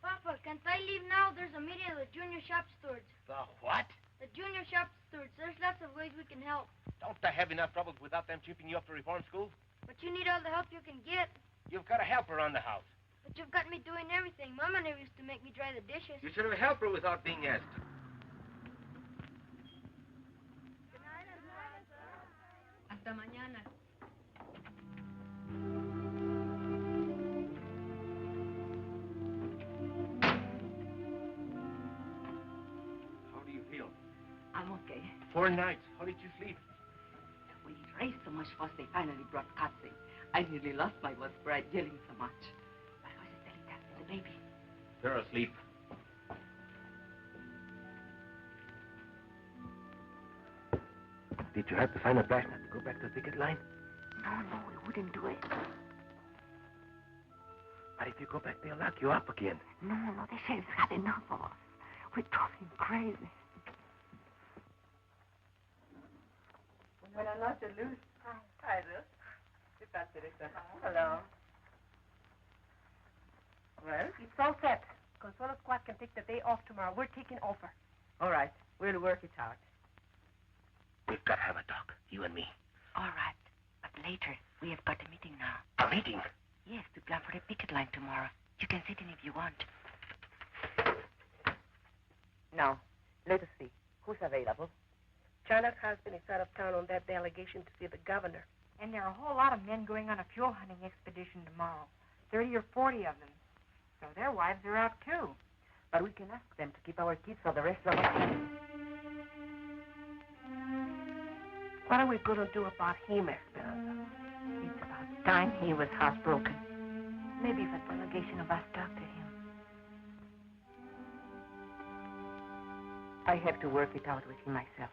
Papa, can't I leave now? There's a meeting of the junior shop stewards. The what? The junior shop stewards. There's lots of ways we can help. Don't I have enough troubles without them chipping you up to reform school? But you need all the help you can get. You've got a helper around the house. But you've got me doing everything. Mama never used to make me dry the dishes. You should have helped her without being asked. Hasta mañana. How do you feel? I'm okay. 4 nights. How did you sleep? We raised so much fuss, they finally brought Patsy. I nearly lost my voice for yelling so much. My voice is telling that to the baby. They're asleep. Did you have to sign a badge not to go back to the picket line? No, we wouldn't do it. But if you go back, they'll lock you up again. No, the sheriff's had enough of us. We drove him crazy. Buenas noches, Luz. Hi, Ruth. ¿Qué tal, Teresa? Hello. Well? It's all set. Consuelo Squad can take the day off tomorrow. We're taking over. All right. We'll work it out. We've got to have a talk, you and me. All right. But later, we have got a meeting now. A meeting? Yes, to plan for the picket line tomorrow. You can sit in if you want. Now, let us see. Who's available? China's husband is out of town on that delegation to see the governor. And there are a whole lot of men going on a fuel hunting expedition tomorrow. 30 or 40 of them. So their wives are out, too. But we can ask them to keep our kids for the rest of us. What are we going to do about him, Esperanza? It's about time he was housebroken. Maybe if a delegation of us talk to him. I have to work it out with him myself.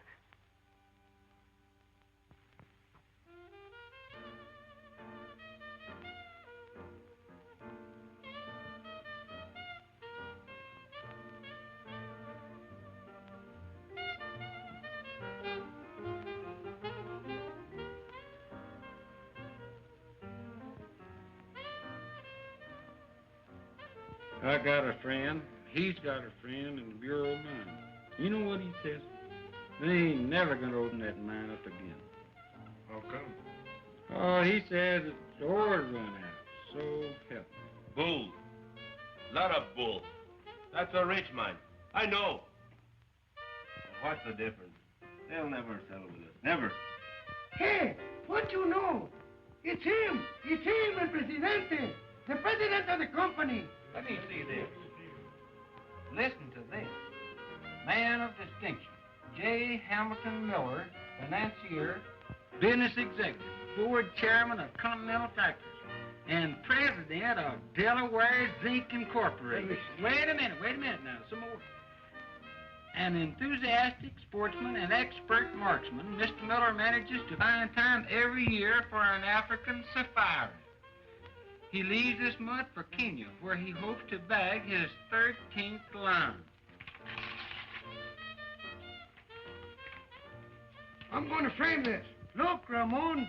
I got a friend. He's got a friend in the Bureau of Mines. You know what he says? They ain't never gonna open that mine up again. How come? Oh, he says the ore's run out. So help me. Bull. Lot of bull. That's a rich mine. I know. What's the difference? They'll never settle with us. Never. Hey, what you know? It's him. It's him, el presidente. The president of the company. Let me see this. Listen to this. Man of distinction, J. Hamilton Miller, financier, business executive, board chairman of Continental Factories, and president of Delaware Zinc Incorporated. Wait a minute now, some more. An enthusiastic sportsman and expert marksman, Mr. Miller manages to find time every year for an African safari. He leaves this month for Kenya, where he hopes to bag his 13th lion. I'm going to frame this. Look, Ramon.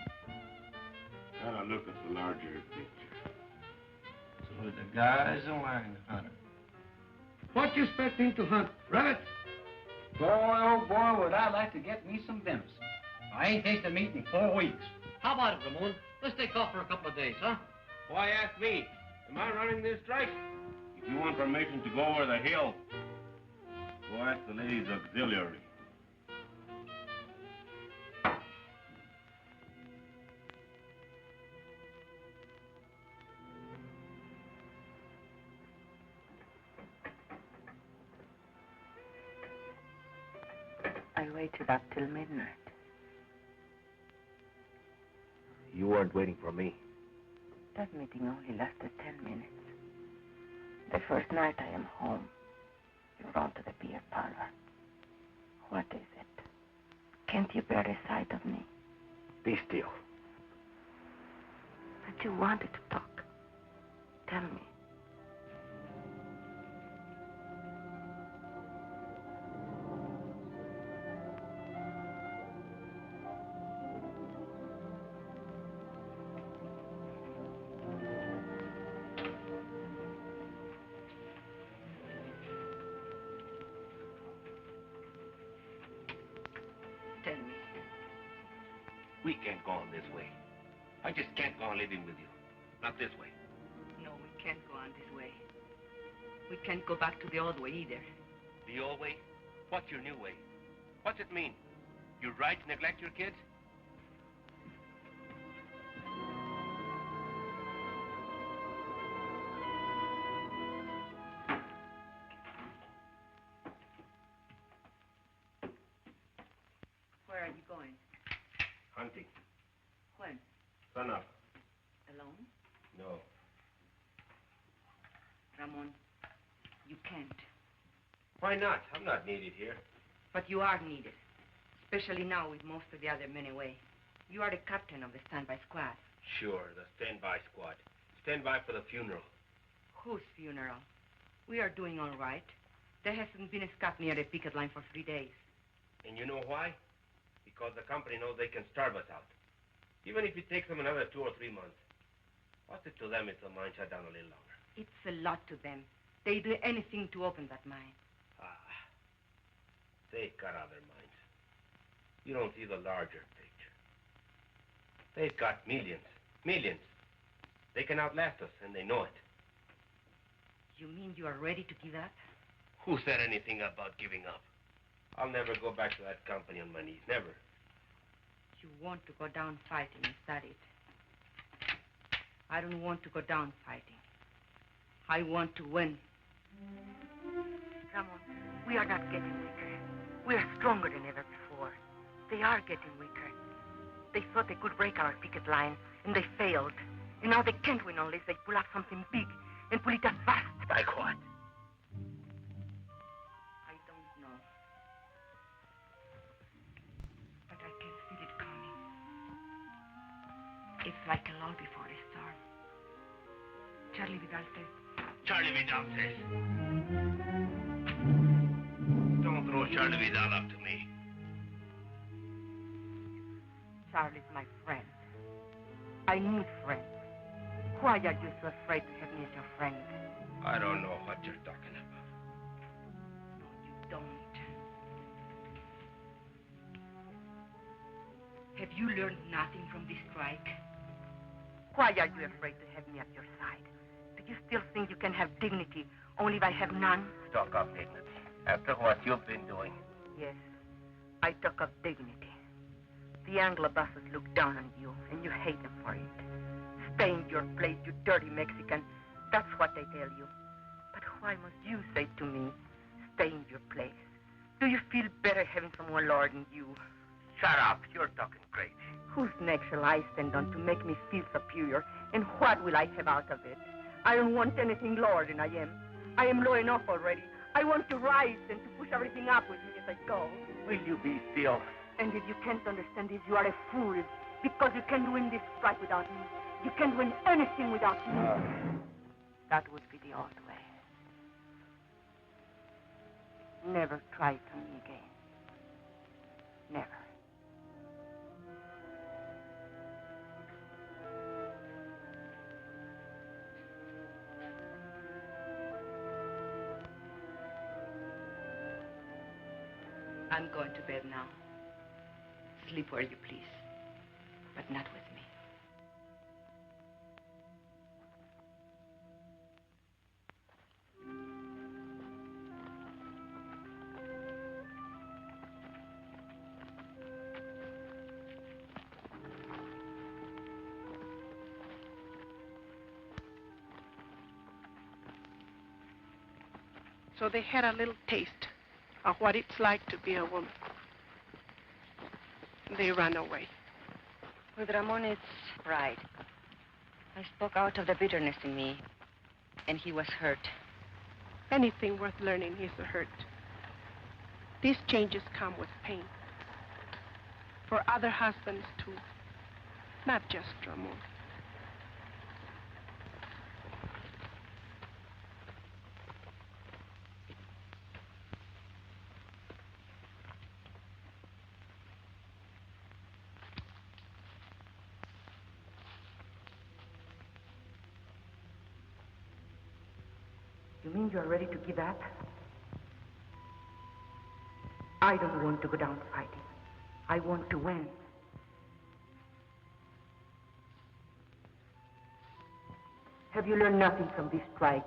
Gotta look at the larger picture. So the guy's a lion hunter. What you expect him to hunt? Rabbits? Boy, oh boy, would I like to get me some venison. I ain't tasted meat in 4 weeks. How about it, Ramon? Let's take off for a couple of days, huh? Why ask me? Am I running this strike? If you want permission to go over the hill, go ask the ladies' auxiliary. I waited up till midnight. You weren't waiting for me. That meeting only lasted 10 minutes. The first night I am home, you run to the beer parlor. What is it? Can't you bear the sight of me? Be still. But you wanted to talk. Tell me. Tell me. We can't go on this way. I just can't go on living with you. Not this way. No, we can't go on this way. We can't go back to the old way either. The old way? What's your new way? What's it mean? You're right to neglect your kids? you going? Hunting. When? Sun up. Alone? No. Ramon, you can't. Why not? I'm not needed here. But you are needed. Especially now with most of the other men away. You are the captain of the standby squad. Sure, the standby squad. Standby for the funeral. Whose funeral? We are doing all right. There hasn't been a scuff near the picket line for 3 days. And you know why? Because the company knows they can starve us out. Even if it takes them another 2 or 3 months. What's it to them if the mine shut down a little longer? It's a lot to them. They do anything to open that mine. They've got other mines. You don't see the larger picture. They've got millions. Millions. They can outlast us, and they know it. You mean you are ready to give up? Who said anything about giving up? I'll never go back to that company on my knees. Never. You want to go down fighting, is that it? I don't want to go down fighting. I want to win. Ramon, we are not getting weaker. We are stronger than ever before. They are getting weaker. They thought they could break our picket line, and they failed. And now they can't win unless they pull up something big and pull it up fast. Like what? I don't know. But I can feel it coming. It's like a lull before a storm. Charlie Vidal says. Charlie Vidal says. Don't throw Charlie Vidal up to me. Charlie's my friend. I need friends. Why are you so afraid to have me as your friend? I don't know what you're talking about. No, you don't. Have you learned nothing from this strike? Why are you afraid to have me at your side? Do you still think you can have dignity only if I have none? Talk of dignity. After what you've been doing. Yes, I talk of dignity. The Anglo bosses look down on you, and you hate them for it. Stay in your place, you dirty Mexican. That's what they tell you. But why must you say to me, stay in your place? Do you feel better having someone lording you? Shut up. You're talking crazy. Whose neck shall I stand on to make me feel superior? And what will I have out of it? I don't want anything lower than I am. I am low enough already. I want to rise and to push everything up with me as I go. Will you be still? And if you can't understand this, you are a fool. Because you can't win this strike without me. You can't win anything without me. That would be the old way. Never try to me again. Never. I'm going to bed now. Sleep where you please, but not with me. So they had a little taste of what it's like to be a woman. They ran away. With Ramon, it's pride. I spoke out of the bitterness in me, and he was hurt. Anything worth learning is a hurt. These changes come with pain. For other husbands, too. Not just Ramon. You mean you are ready to give up? I don't want to go down fighting. I want to win. Have you learned nothing from this strike?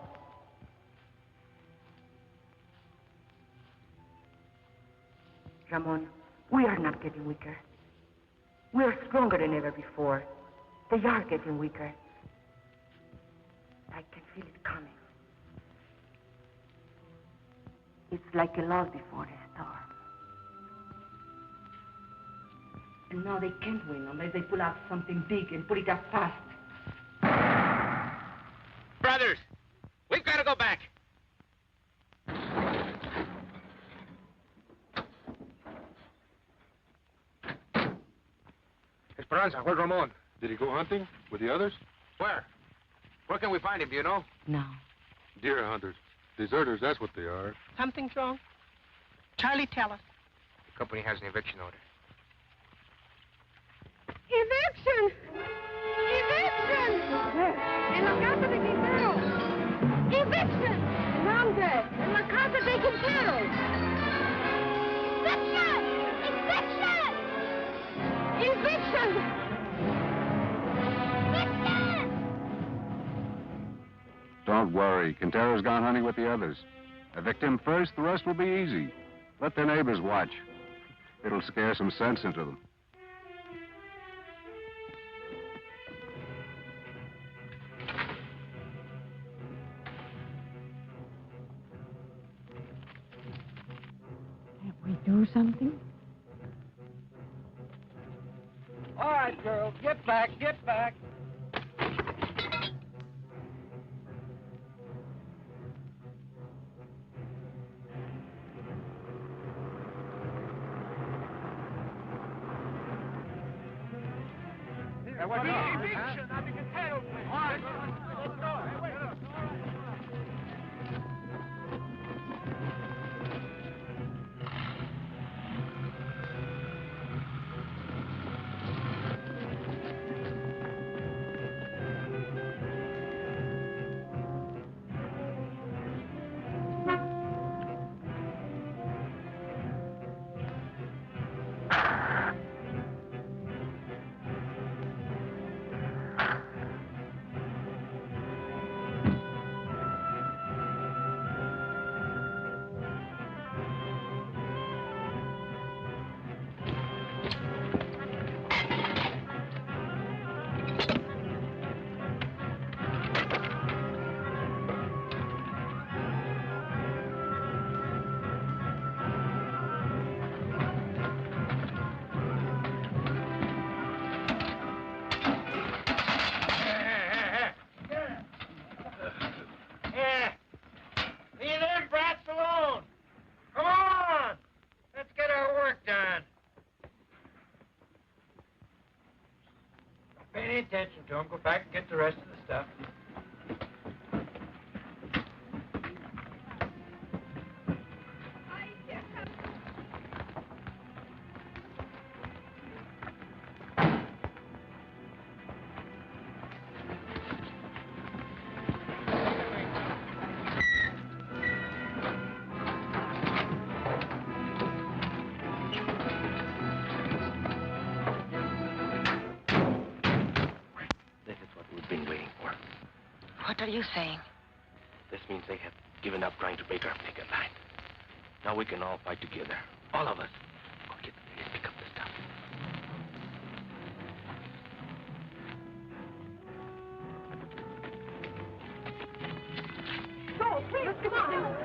Ramon, we are not getting weaker. We are stronger than ever before. They are getting weaker. I can feel it coming. It's like a lull before a storm. And now they can't win unless they pull out something big and put it up fast. Brothers, we've got to go back. Esperanza, where's Ramon? Did he go hunting with the others? Where? Where can we find him, do you know? No. Deer hunters. Deserters, that's what they are. Something's wrong. Charlie, tell us. The company has an eviction order. Eviction! Eviction! En la casa de Quintero! Eviction! ¿Dónde? En la casa de Quintero! Eviction! Eviction! Eviction! Don't worry. Quintero's gone hunting with the others. Evict him first, the rest will be easy. Let their neighbors watch. It'll scare some sense into them. Can't we do something? All right, girls, get back, get back. Eviction! I think it's hell. All right, let's go. Hey, wait. Pay attention to him. Go back and get the rest of the stuff. What are you saying? This means they have given up trying to break our picket line. Now we can all fight together. All of us. Go get the ladies, pick up the stuff. Go, please, come on.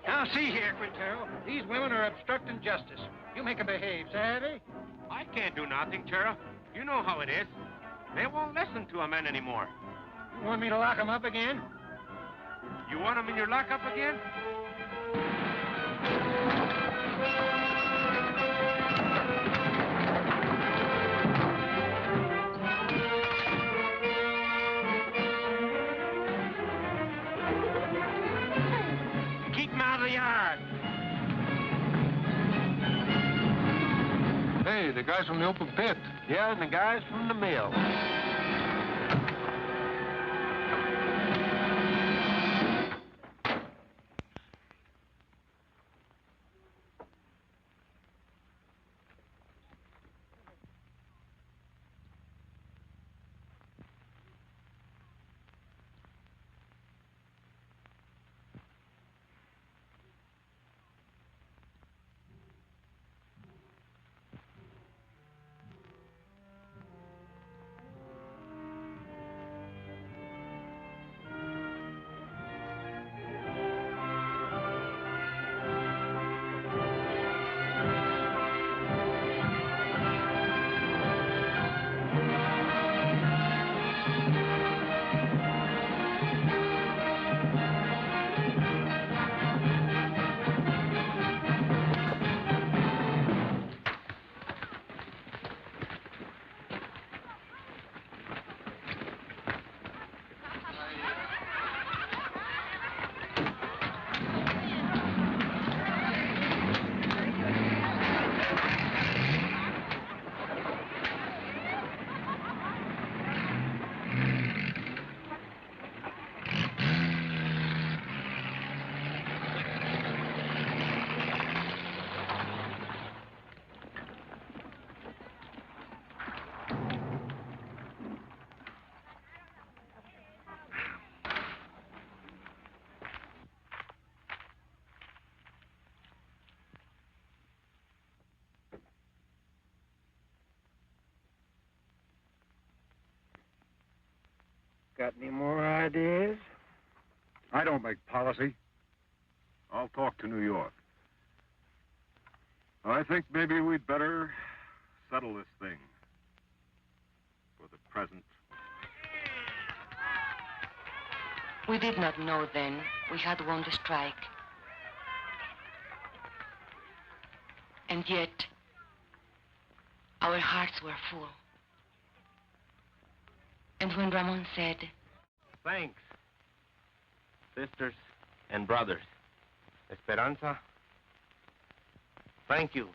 Now, see here, Quintero. These women are obstructing justice. You make 'em behave, savvy? I can't do nothing, Tara. You know how it is. They won't listen to a man anymore. You want me to lock 'em up again? You want them in your lockup again? Keep them out of the yard. Hey, the guys from the open pit. Yeah, and the guys from the mill. Got any more ideas? I don't make policy. I'll talk to New York. I think maybe we'd better settle this thing for the present. We did not know then we had won the strike. And yet, our hearts were full. And when Ramon said, Thanks, sisters and brothers. Esperanza, thank you.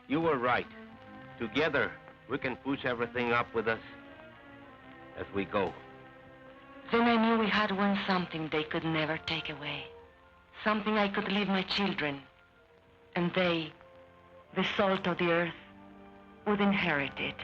You were right. Together, we can push everything up with us as we go. then I knew we had won something they could never take away. Something I could leave my children, and they, the salt of the earth, would inherit it.